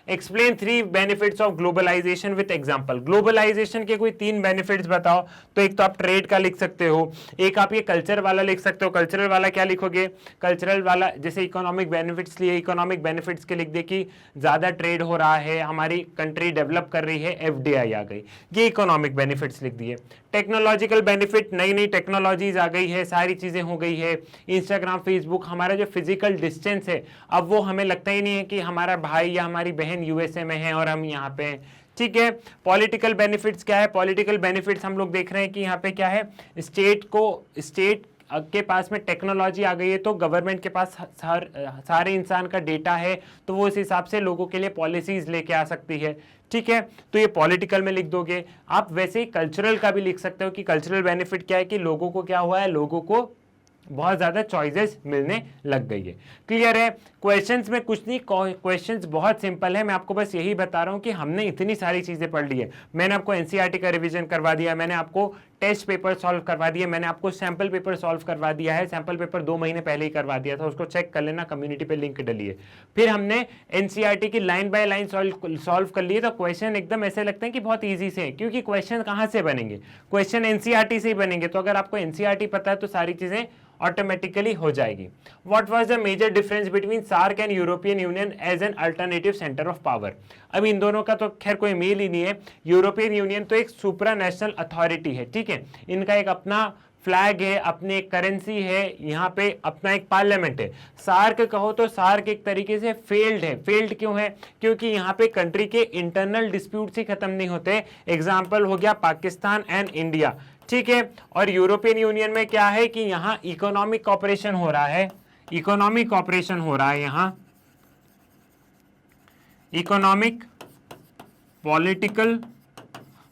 explain 3 benefits of globalisation with example. Globalisation के कोई 3 बेनिफिट्स बताओ। तो एक तो आप ट्रेड का लिख सकते हो, एक आप ये कल्चर वाला लिख सकते हो। कल्चरल वाला क्या लिखोगे, कल्चरल वाला जैसे इकोनॉमिक बेनिफिट्स लिए, इकोनॉमिक बेनिफिट्स के लिख दे कि ज्यादा ट्रेड हो रहा है, हमारी कंट्री डेवलप कर रही है, FDI आ गई, ये इकोनॉमिक बेनिफिट्स लिख दिए। टेक्नोलॉजिकल बेनिफिट, नई नई टेक्नोलॉजीज आ गई है, सारी चीजें हो गई है, इंस्टाग्राम फेसबुक, हमारा जो फिजिकल डिस्टेंस है अब वो हमें लगता ही नहीं है कि हमारा भाई या हमारी बहन USA में है और हम यहाँ पे हैं। ठीक है, पॉलिटिकल बेनिफिट्स क्या है, पॉलिटिकल बेनिफिट्स हम लोग देख रहे हैं कि यहाँ पे क्या है, स्टेट के पास में टेक्नोलॉजी आ गई है तो गवर्नमेंट के पास सारे इंसान का डेटा है तो वो उस हिसाब से लोगों के लिए पॉलिसीज लेके आ सकती है। ठीक है, तो ये पॉलिटिकल में लिख दोगे आप। वैसे ही कल्चरल का भी लिख सकते हो कि कल्चरल बेनिफिट क्या है कि लोगों को क्या हुआ है, लोगों को बहुत ज्यादा चॉइसेस मिलने लग गई है। क्लियर है, क्वेश्चंस में कुछ नहीं, क्वेश्चंस बहुत सिंपल है, मैं आपको बस यही बता रहा हूं कि हमने इतनी सारी चीजें पढ़ ली है। मैंने आपको एनसीईआरटी का रिवीजन करवा दिया, मैंने आपको टेस्ट पेपर सॉल्व करवा दिया, मैंने आपको सैंपल पेपर सॉल्व करवा दिया है, सैंपल पेपर 2 महीने पहले ही करवा दिया था, उसको चेक कर लेना, कम्युनिटी पे लिंक डलिए। फिर हमने एनसीईआरटी की लाइन बाय लाइन सॉल्व कर लिए। तो क्वेश्चन एकदम ऐसे लगते हैं कि बहुत ईजी से है, क्योंकि क्वेश्चन कहां से बनेंगे, क्वेश्चन एनसीईआरटी से ही बनेंगे। तो अगर आपको एनसीईआरटी पता है तो सारी चीजें ऑटोमेटिकली हो जाएगी। What was the major difference between SAARC and European Union as an alternative centre of power. अब इन दोनों का तो खैर कोई मेल ही नहीं है। यूरोपियन यूनियन तो एक सुप्रा नेशनल अथॉरिटी है, ठीक है, इनका एक अपना फ्लैग है, अपनी एक करेंसी है, यहाँ पे अपना एक पार्लियामेंट है। सार्क कहो तो सार्क एक तरीके से फेल्ड है। फेल्ड क्यों है, क्योंकि यहाँ पे कंट्री के इंटरनल डिस्प्यूट ही खत्म नहीं होते। एग्जाम्पल हो गया पाकिस्तान एंड इंडिया, ठीक है। और यूरोपियन यूनियन में क्या है कि यहाँ इकोनॉमिक कॉपरेशन हो रहा है, इकोनॉमिक कॉपरेशन हो रहा है, यहाँ इकोनॉमिक पॉलिटिकल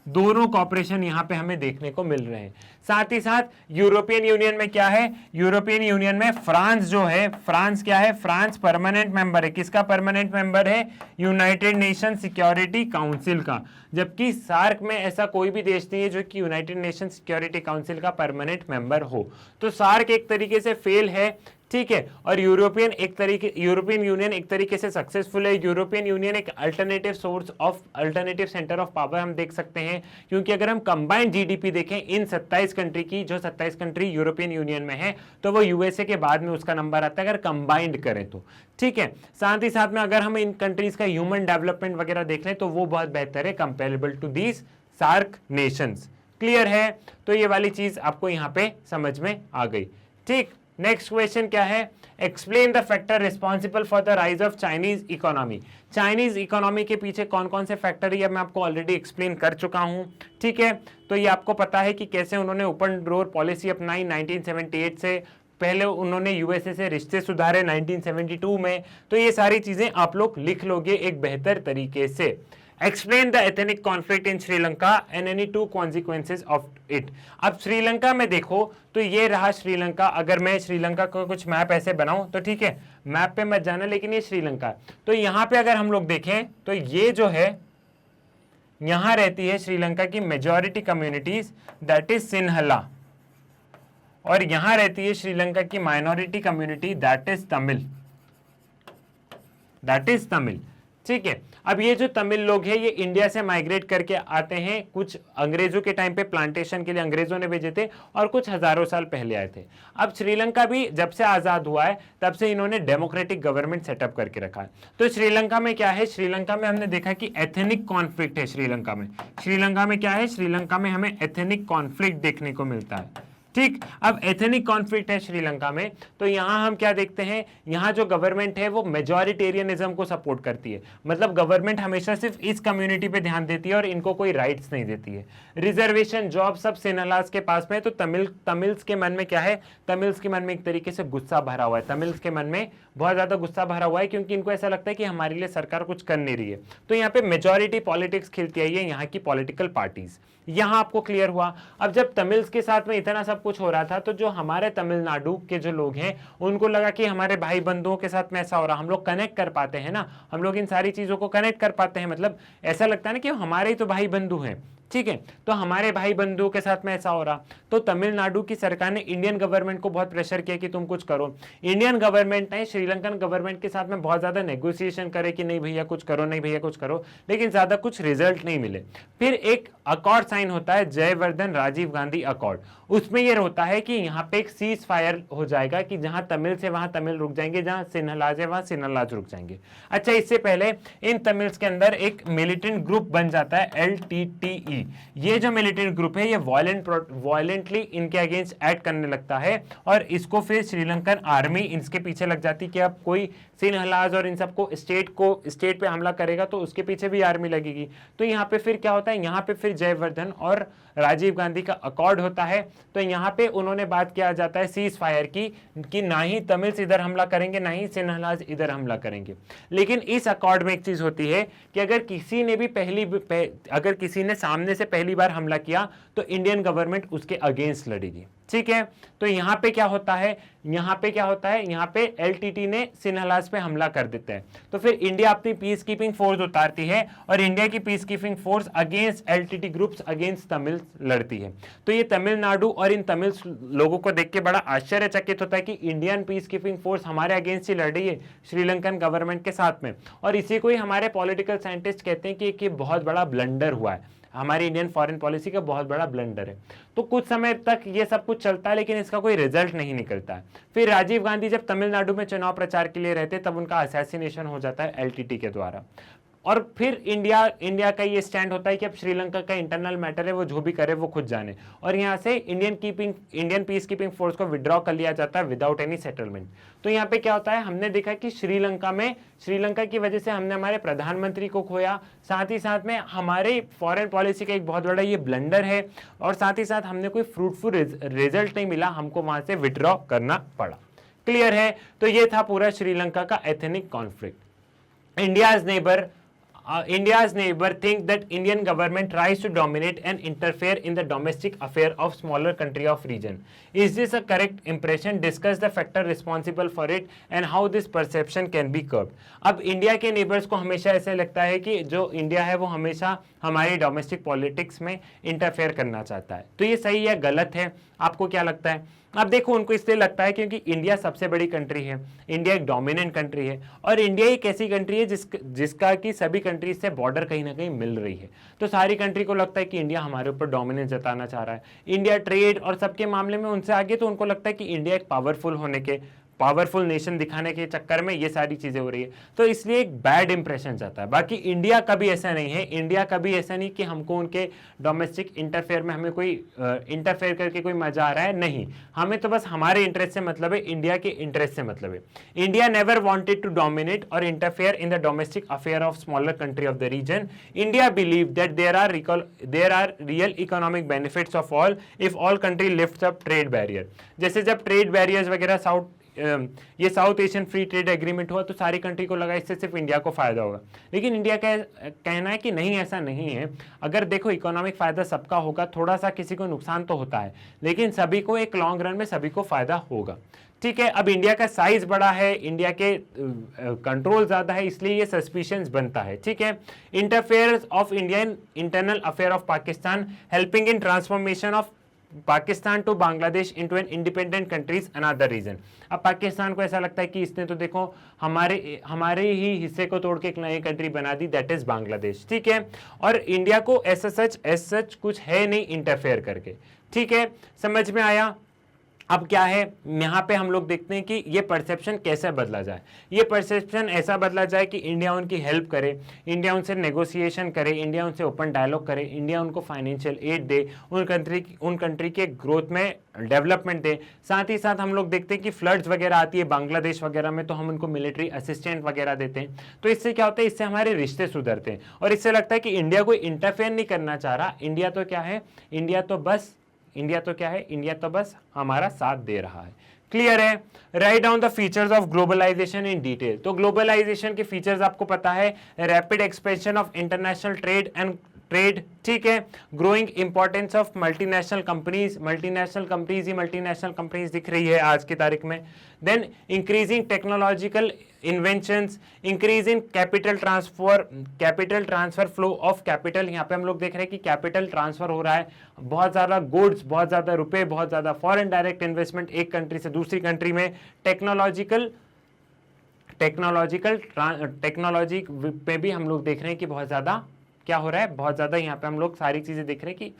दोनों कॉपरेशन यहाँ पे हमें देखने को मिल रहे हैं। साथ ही साथ यूरोपियन यूनियन में क्या है, यूरोपियन यूनियन में फ्रांस जो है, फ्रांस क्या है, फ्रांस परमानेंट मेंबर है। किसका परमानेंट मेंबर है, यूनाइटेड नेशन सिक्योरिटी काउंसिल का। जबकि सार्क में ऐसा कोई भी देश नहीं है जो कि यूनाइटेड नेशन सिक्योरिटी काउंसिल का परमानेंट मेंबर हो। तो सार्क एक तरीके से फेल है, ठीक है। और यूरोपियन यूनियन एक तरीके से सक्सेसफुल है। यूरोपियन यूनियन एक alternative source of, alternative centre of power हम देख सकते हैं, क्योंकि अगर हम कंबाइंड जीडीपी देखें इन 27 कंट्री की, जो 27 कंट्री यूरोपियन यूनियन में है, तो वो यूएसए के बाद में उसका नंबर आता है अगर कंबाइंड करें तो, ठीक है। साथ ही साथ में अगर हम इन कंट्रीज का ह्यूमन डेवलपमेंट वगैरह देख लें तो वो बहुत बेहतर है comparable to these SAARC nations. Clear है, तो ये वाली चीज आपको यहाँ पे समझ में आ गई, ठीक। नेक्स्ट क्वेश्चन क्या है, explain the factor responsible for the rise of Chinese economy. Chinese economy के पीछे कौन कौन से फैक्टर है, मैं आपको ऑलरेडी एक्सप्लेन कर चुका हूं, ठीक है। तो ये आपको पता है कि कैसे उन्होंने ओपन डोर पॉलिसी अपनाई 1978 से, पहले उन्होंने यूएसए से रिश्ते सुधारे 1972 में। तो ये सारी चीजें आप लोग लिख लोगे एक बेहतर तरीके से। Explain the ethnic conflict in Sri Lanka and any 2 consequences of it. अब श्रीलंका में देखो तो ये रहा श्रीलंका। अगर मैं श्रीलंका को कुछ मैप ऐसे बनाऊं तो ठीक है, मैप पे मत जाना, लेकिन ये श्रीलंका। तो यहाँ पे अगर हम लोग देखें तो ये जो है, यहां रहती है श्रीलंका की मेजॉरिटी कम्युनिटीज, दैट इज सिन्हला, और यहां रहती है श्रीलंका की minority community, that is Tamil, that is Tamil, ठीक है। अब ये जो तमिल लोग हैं ये इंडिया से माइग्रेट करके आते हैं, कुछ अंग्रेजों के टाइम पे प्लांटेशन के लिए अंग्रेजों ने भेजे थे, और कुछ हजारों साल पहले आए थे। अब श्रीलंका भी जब से आजाद हुआ है तब से इन्होंने डेमोक्रेटिक गवर्नमेंट सेटअप करके रखा है। तो श्रीलंका में क्या है, श्रीलंका में हमने देखा कि एथनिक कॉन्फ्लिक्ट है। श्रीलंका में क्या है, श्रीलंका में हमें एथनिक कॉन्फ्लिक्ट देखने को मिलता है, ठीक। अब एथनिक कॉन्फ्लिक्ट है श्रीलंका में, तो यहां हम क्या देखते हैं, यहां जो गवर्नमेंट है वो मेजॉरिटेरियनिज्म को सपोर्ट करती है, मतलब गवर्नमेंट हमेशा सिर्फ इस कम्युनिटी पे ध्यान देती है और इनको कोई राइट्स नहीं देती है। रिजर्वेशन, जॉब सब सिन्हालास के पास में है। तो तमिल्स के मन में क्या है, तमिल्स के मन में एक तरीके से गुस्सा भरा हुआ है, तमिल्स के मन में बहुत ज्यादा गुस्सा भरा हुआ है, क्योंकि इनको ऐसा लगता है कि हमारे लिए सरकार कुछ कर नहीं रही है। तो यहाँ पे मेजॉरिटी पॉलिटिक्स खेलती आई है यहाँ की पॉलिटिकल पार्टीज। यहां आपको क्लियर हुआ। अब जब तमिल्स के साथ में इतना सब कुछ हो रहा था, तो जो हमारे तमिलनाडु के जो लोग हैं उनको लगा कि हमारे भाई बंधुओं के साथ में ऐसा हो रहा, हम लोग कनेक्ट कर पाते हैं ना, हम लोग इन सारी चीजों को कनेक्ट कर पाते हैं, मतलब ऐसा लगता है ना कि हमारे ही तो भाई बंधु हैं, ठीक है। तो हमारे भाई बंधुओं के साथ में ऐसा हो रहा, तो तमिलनाडु की सरकार ने इंडियन गवर्नमेंट को बहुत प्रेशर किया कि तुम कुछ करो। इंडियन गवर्नमेंट ने श्रीलंकन गवर्नमेंट के साथ में बहुत ज्यादा नेगोशिएशन करे कि नहीं भैया कुछ करो, नहीं भैया कुछ करो, लेकिन ज्यादा कुछ रिजल्ट नहीं मिले। फिर एक अकॉर्ड साइन होता है, जयवर्धन राजीव गांधी अकॉर्ड। उसमें यह होता है कि यहाँ पे एक सीज फायर हो जाएगा कि जहां तमिल से वहां तमिल रुक जाएंगे, जहां सिन्हलाज है वहां सिन्हलाज रुक जाएंगे। अच्छा, इससे पहले इन तमिल्स के अंदर एक मिलिटेंट ग्रुप बन जाता है LTTE। ये जो मिलिटेंट ग्रुप है ये वायलेंटली इनके अगेंस्ट एक्ट करने लगता है, और इसको फिर श्रीलंकन आर्मी इसके पीछे लग जाती कि अब कोई सिन्हलाज और इन सबको स्टेट पे हमला करेगा तो उसके पीछे भी आर्मी लगेगी। तो यहाँ पे फिर क्या होता है, यहाँ पे फिर जयवर्धन और राजीव गांधी का अकॉर्ड होता है। तो यहाँ पे उन्होंने बात किया जाता है सीज फायर की, कि ना ही तमिल्स इधर हमला करेंगे ना ही सिन्हलाज इधर हमला करेंगे। लेकिन इस अकॉर्ड में एक चीज होती है कि अगर किसी ने सामने से पहली बार हमला किया तो इंडियन गवर्नमेंट उसके अगेंस्ट लड़ेगी, ठीक है। तो यहाँ पे क्या होता है, यहाँ पे LTT ने सिन्हलाज पे हमला कर देते हैं। तो फिर इंडिया अपनी पीस कीपिंग फोर्स उतारती है, और इंडिया की peace keeping force against LTT groups against Tamil लड़ती है। तो ये तमिलनाडु और इन तमिल लोगों को देख के बड़ा आश्चर्यचकित होता है कि इंडियन पीस कीपिंग फोर्स हमारे अगेंस्ट ही लड़ रही है श्रीलंकन गवर्नमेंट के साथ में। और इसी को ही हमारे पॉलिटिकल साइंटिस्ट कहते हैं कि बहुत बड़ा ब्लंडर हुआ है, हमारी इंडियन फॉरेन पॉलिसी का बहुत बड़ा ब्लंडर है। तो कुछ समय तक ये सब कुछ चलता है, लेकिन इसका कोई रिजल्ट नहीं निकलता है। फिर राजीव गांधी जब तमिलनाडु में चुनाव प्रचार के लिए रहते, तब उनका असैसिनेशन हो जाता है LTT के द्वारा। और फिर इंडिया का ये स्टैंड होता है कि अब श्रीलंका का इंटरनल मैटर है, वो जो भी करे वो खुद जाने, और यहाँ से इंडियन पीस कीपिंग फोर्स को विड्रॉ कर लिया जाता है विदाउट एनी सेटलमेंट। तो यहाँ पे क्या होता है, हमने देखा कि श्रीलंका की वजह से हमने हमारे प्रधानमंत्री को खोया, साथ ही साथ में हमारे फॉरेन पॉलिसी का एक बहुत बड़ा ये ब्लंडर है, और साथ ही साथ हमने कोई फ्रूटफुल रिजल्ट नहीं मिला, हमको वहां से विड्रॉ करना पड़ा। क्लियर है। तो ये था पूरा श्रीलंका का ethnic conflict. India's neighbor think that Indian government tries to dominate and interfere in the domestic affair of smaller country of region. Is this a correct impression? Discuss the factor responsible for it and how this perception can be curbed. अब इंडिया के नेबर्स को हमेशा ऐसे लगता है कि जो इंडिया है वो हमेशा हमारी डोमेस्टिक पॉलिटिक्स में इंटरफेयर करना चाहता है। तो ये सही है गलत है, आपको क्या लगता है? अब देखो, उनको इसलिए लगता है क्योंकि इंडिया सबसे बड़ी कंट्री है, इंडिया एक डोमिनेंट कंट्री है, और इंडिया एक ऐसी कंट्री है जिसका कि सभी कंट्रीज से बॉर्डर कहीं ना कहीं मिल रही है। तो सारी कंट्री को लगता है कि इंडिया हमारे ऊपर डोमिनेंस जताना चाह रहा है। इंडिया ट्रेड और सबके मामले में उनसे आगे, तो उनको लगता है कि इंडिया एक पावरफुल नेशन दिखाने के चक्कर में ये सारी चीजें हो रही है, तो इसलिए एक बैड इंप्रेशन जाता है। बाकी इंडिया कभी ऐसा नहीं है, इंडिया कभी ऐसा नहीं कि हमको उनके डोमेस्टिक इंटरफेयर में हमें कोई इंटरफेयर करके कोई मजा आ रहा है, नहीं, हमें तो बस हमारे इंटरेस्ट से मतलब है, इंडिया के इंटरेस्ट से मतलब है। India never wanted to dominate और interfere in the domestic affair of smaller country of the region. India believe that there are real economic benefits of all if all country lifts up trade barrier. जैसे जब ट्रेड बैरियर्स वगैरह ये South Asian free trade agreement हुआ, तो सारी कंट्री को लगा इससे सिर्फ इंडिया को फायदा होगा, लेकिन इंडिया का कहना है कि नहीं, ऐसा नहीं है। अगर देखो, इकोनॉमिक फायदा सबका होगा, थोड़ा सा किसी को नुकसान तो होता है, लेकिन सभी को एक लॉन्ग रन में सभी को फायदा होगा, ठीक है। अब इंडिया का साइज बड़ा है, इंडिया के कंट्रोल ज्यादा है, इसलिए ये सस्पिशंस बनता है, ठीक है। Interferes of Indian internal affair of Pakistan helping in transformation of Pakistan to Bangladesh into an independent countries another region. अब पाकिस्तान को ऐसा लगता है कि इसने तो देखो हमारे ही हिस्से को तोड़ के एक नई कंट्री बना दी, दैट इज बांग्लादेश, ठीक है। और इंडिया को एज सच कुछ है नहीं इंटरफेयर करके, ठीक है। समझ में आया? अब क्या है, यहाँ पे हम लोग देखते हैं कि ये परसेप्शन कैसे बदला जाए। ये परसेप्शन ऐसा बदला जाए कि इंडिया उनकी हेल्प करे, इंडिया उनसे नेगोशिएशन करे, इंडिया उनसे ओपन डायलॉग करे, इंडिया उनको फाइनेंशियल एड दे, उन कंट्री के ग्रोथ में डेवलपमेंट दे। साथ ही साथ हम लोग देखते हैं कि फ्लड्स वगैरह आती है बांग्लादेश वगैरह में, तो हम उनको मिलिट्री असिस्टेंट वगैरह देते हैं। तो इससे क्या होता है, इससे हमारे रिश्ते सुधरते हैं और इससे लगता है कि इंडिया कोई इंटरफेयर नहीं करना चाह रहा। इंडिया तो क्या है, इंडिया तो बस हमारा साथ दे रहा है। क्लियर है। Write down the features of globalisation in detail. तो ग्लोबलाइजेशन के फीचर्स आपको पता है, rapid expansion of international trade, ठीक है, growing importance of multinational companies दिख रही है आज की तारीख में। Then increasing technological inventions, increase in capital transfer flow of capital. यहाँ पे हम लोग देख रहे हैं कि कैपिटल ट्रांसफर हो रहा है, बहुत ज्यादा गुड्स, बहुत ज्यादा रुपए, बहुत ज्यादा फॉरेन डायरेक्ट इन्वेस्टमेंट एक कंट्री से दूसरी कंट्री में। टेक्नोलॉजी पे भी हम लोग देख रहे हैं कि बहुत ज्यादा क्या हो रहा है, बहुत ज्यादा यहाँ पे हम लोग सारी चीजें देख रहे हैं कि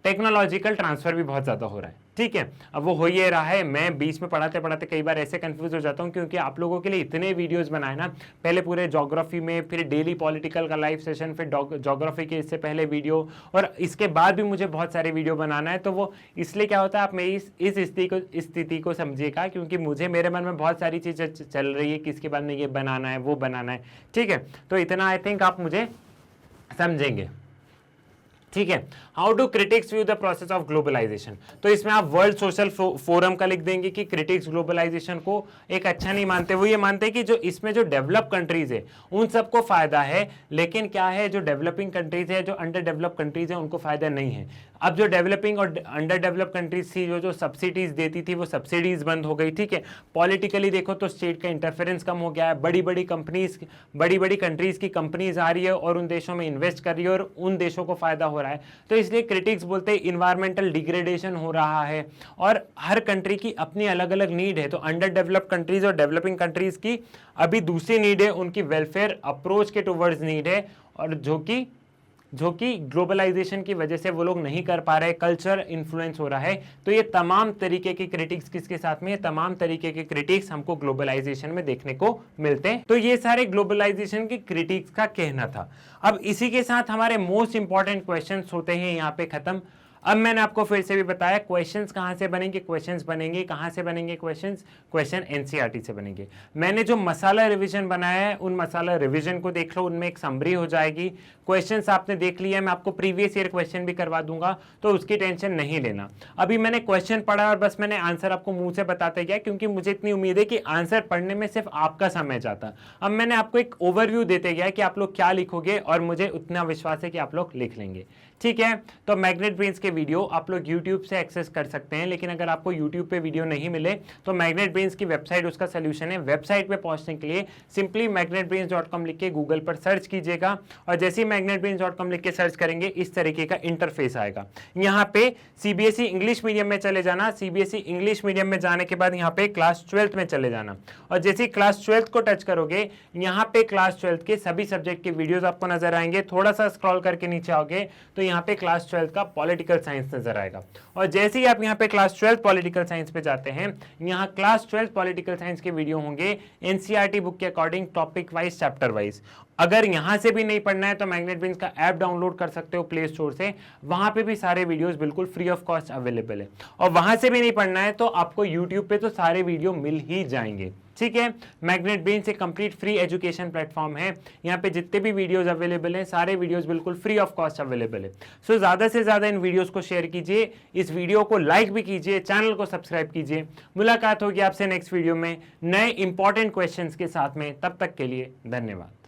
टेक्नोलॉजिकल ट्रांसफर भी बहुत ज्यादा हो रहा है। ठीक है, अब वो हो ये रहा है। मैं बीच में पढ़ाते पढ़ाते कई बार ऐसे कंफ्यूज हो जाता हूँ, क्योंकि आप लोगों के लिए इतने वीडियोस बनाए ना, पहले पूरे ज्योग्राफी में, फिर डेली पॉलिटिकल का लाइव सेशन, फिर ज्योग्राफी के इससे पहले वीडियो, और इसके बाद भी मुझे बहुत सारे वीडियो बनाना है। तो वो इसलिए क्या होता है, आप मेरी इस स्थिति को समझिएगा, क्योंकि मेरे मन में बहुत सारी चीजें चल रही है कि इसके बाद में ये बनाना है, वो बनाना है। ठीक है, तो इतना आई थिंक आप मुझे समझेंगे। ठीक है, how do critics view the process of globalisation. तो इसमें आप वर्ल्ड सोशल फोरम का लिख देंगे कि क्रिटिक्स ग्लोबलाइजेशन को एक अच्छा नहीं मानते। वो ये मानते हैं कि जो इसमें जो डेवलप कंट्रीज है उन सबको फायदा है, लेकिन क्या है, जो डेवलपिंग कंट्रीज है, जो अंडर डेवलप कंट्रीज है, उनको फायदा नहीं है। अब जो डेवलपिंग और अंडर डेवलप कंट्रीज थी, जो सब्सिडीज देती थी, वो सब्सिडीज बंद हो गई। ठीक है, पॉलिटिकली देखो तो स्टेट का इंटरफेरेंस कम हो गया है। बड़ी बड़ी कंट्रीज की कंपनीज आ रही है और उन देशों में इन्वेस्ट कर रही है और उन देशों को फायदा हो रहा है। तो इसलिए क्रिटिक्स बोलते हैं इन्वायरमेंटल डिग्रेडेशन हो रहा है, और हर कंट्री की अपनी अलग अलग नीड है। तो अंडर डेवलप कंट्रीज और डेवलपिंग कंट्रीज की अभी दूसरी नीड है, उनकी वेलफेयर अप्रोच के टुवर्ड्स नीड है, और जो कि ग्लोबलाइजेशन की वजह से वो लोग नहीं कर पा रहे, कल्चर इन्फ्लुएंस हो रहा है। तो ये तमाम तरीके की क्रिटिक्स किसके साथ में, ये तमाम तरीके के क्रिटिक्स हमको ग्लोबलाइजेशन में देखने को मिलते हैं। तो ये सारे ग्लोबलाइजेशन की क्रिटिक्स का कहना था। अब इसी के साथ हमारे मोस्ट इंपॉर्टेंट क्वेश्चंस होते हैं यहाँ पे खत्म। अब मैंने आपको फिर से भी बताया क्वेश्चंस कहाँ से बनेंगे, क्वेश्चन एनसीईआरटी से बनेंगे। मैंने जो मसाला रिवीजन बनाया है, उन मसाला रिवीजन को देख लो, उनमें एक समरी हो जाएगी। क्वेश्चंस आपने देख लिया, मैं आपको प्रीवियस ईयर क्वेश्चन भी करवा दूंगा, तो उसकी टेंशन नहीं लेना। अभी मैंने क्वेश्चन पढ़ा और बस मैंने आंसर आपको मुंह से बताते गया, क्योंकि मुझे इतनी उम्मीद है कि आंसर पढ़ने में सिर्फ आपका समय जाता। अब मैंने आपको एक ओवरव्यू देते गया कि आप लोग क्या लिखोगे, और मुझे उतना विश्वास है कि आप लोग लिख लेंगे। ठीक है, तो मैग्नेट ब्रेन्स के वीडियो आप लोग YouTube से एक्सेस कर सकते हैं, लेकिन अगर आपको YouTube पे वीडियो नहीं मिले तो मैग्नेट ब्रेन्स की वेबसाइट उसका सोल्यूशन है। वेबसाइट पे पहुंचने के लिए सिंपली magnetbrains.com लिख के गूगल पर सर्च कीजिएगा, और जैसे ही magnetbrains.com लिख के सर्च करेंगे इस तरीके का इंटरफेस आएगा। यहाँ पे CBSE इंग्लिश मीडियम में चले जाना। CBSE इंग्लिश मीडियम में जाने के बाद यहाँ पे क्लास 12th में चले जाना, और जैसे ही क्लास 12th को टच करोगे, यहाँ पे क्लास 12th के सभी सब्जेक्ट के वीडियोज आपको नजर आएंगे। थोड़ा सा स्क्रॉल करके नीचे आओगे तो यहाँ पे क्लास 12th का पॉलिटिकल साइंस नजर आएगा, और जैसे ही आप यहाँ पे क्लास 12th पॉलिटिकल साइंस पे जाते हैं, यहाँ क्लास 12th पॉलिटिकल साइंस के वीडियो होंगे एनसीईआरटी बुक के according, topic wise, chapter wise. अगर यहां से भी नहीं पढ़ना है तो मैग्नेट ब्रेन्स का ऐप डाउनलोड कर सकते हो प्ले स्टोर से, वहां पे भी सारे वीडियोस बिल्कुल फ्री ऑफ कॉस्ट अवेलेबल है। और वहां से भी नहीं पढ़ना है तो आपको यूट्यूब पे तो सारे वीडियो मिल ही जाएंगे। ठीक है, मैग्नेट ब्रेन्स एक कंप्लीट फ्री एजुकेशन प्लेटफॉर्म है। यहाँ पे जितने भी वीडियोस अवेलेबल हैं, सारे वीडियोस बिल्कुल फ्री ऑफ कॉस्ट अवेलेबल है। सो ज्यादा से ज्यादा इन वीडियोस को शेयर कीजिए, इस वीडियो को लाइक भी कीजिए, चैनल को सब्सक्राइब कीजिए। मुलाकात होगी आपसे नेक्स्ट वीडियो में नए इंपॉर्टेंट क्वेश्चंस के साथ में। तब तक के लिए धन्यवाद।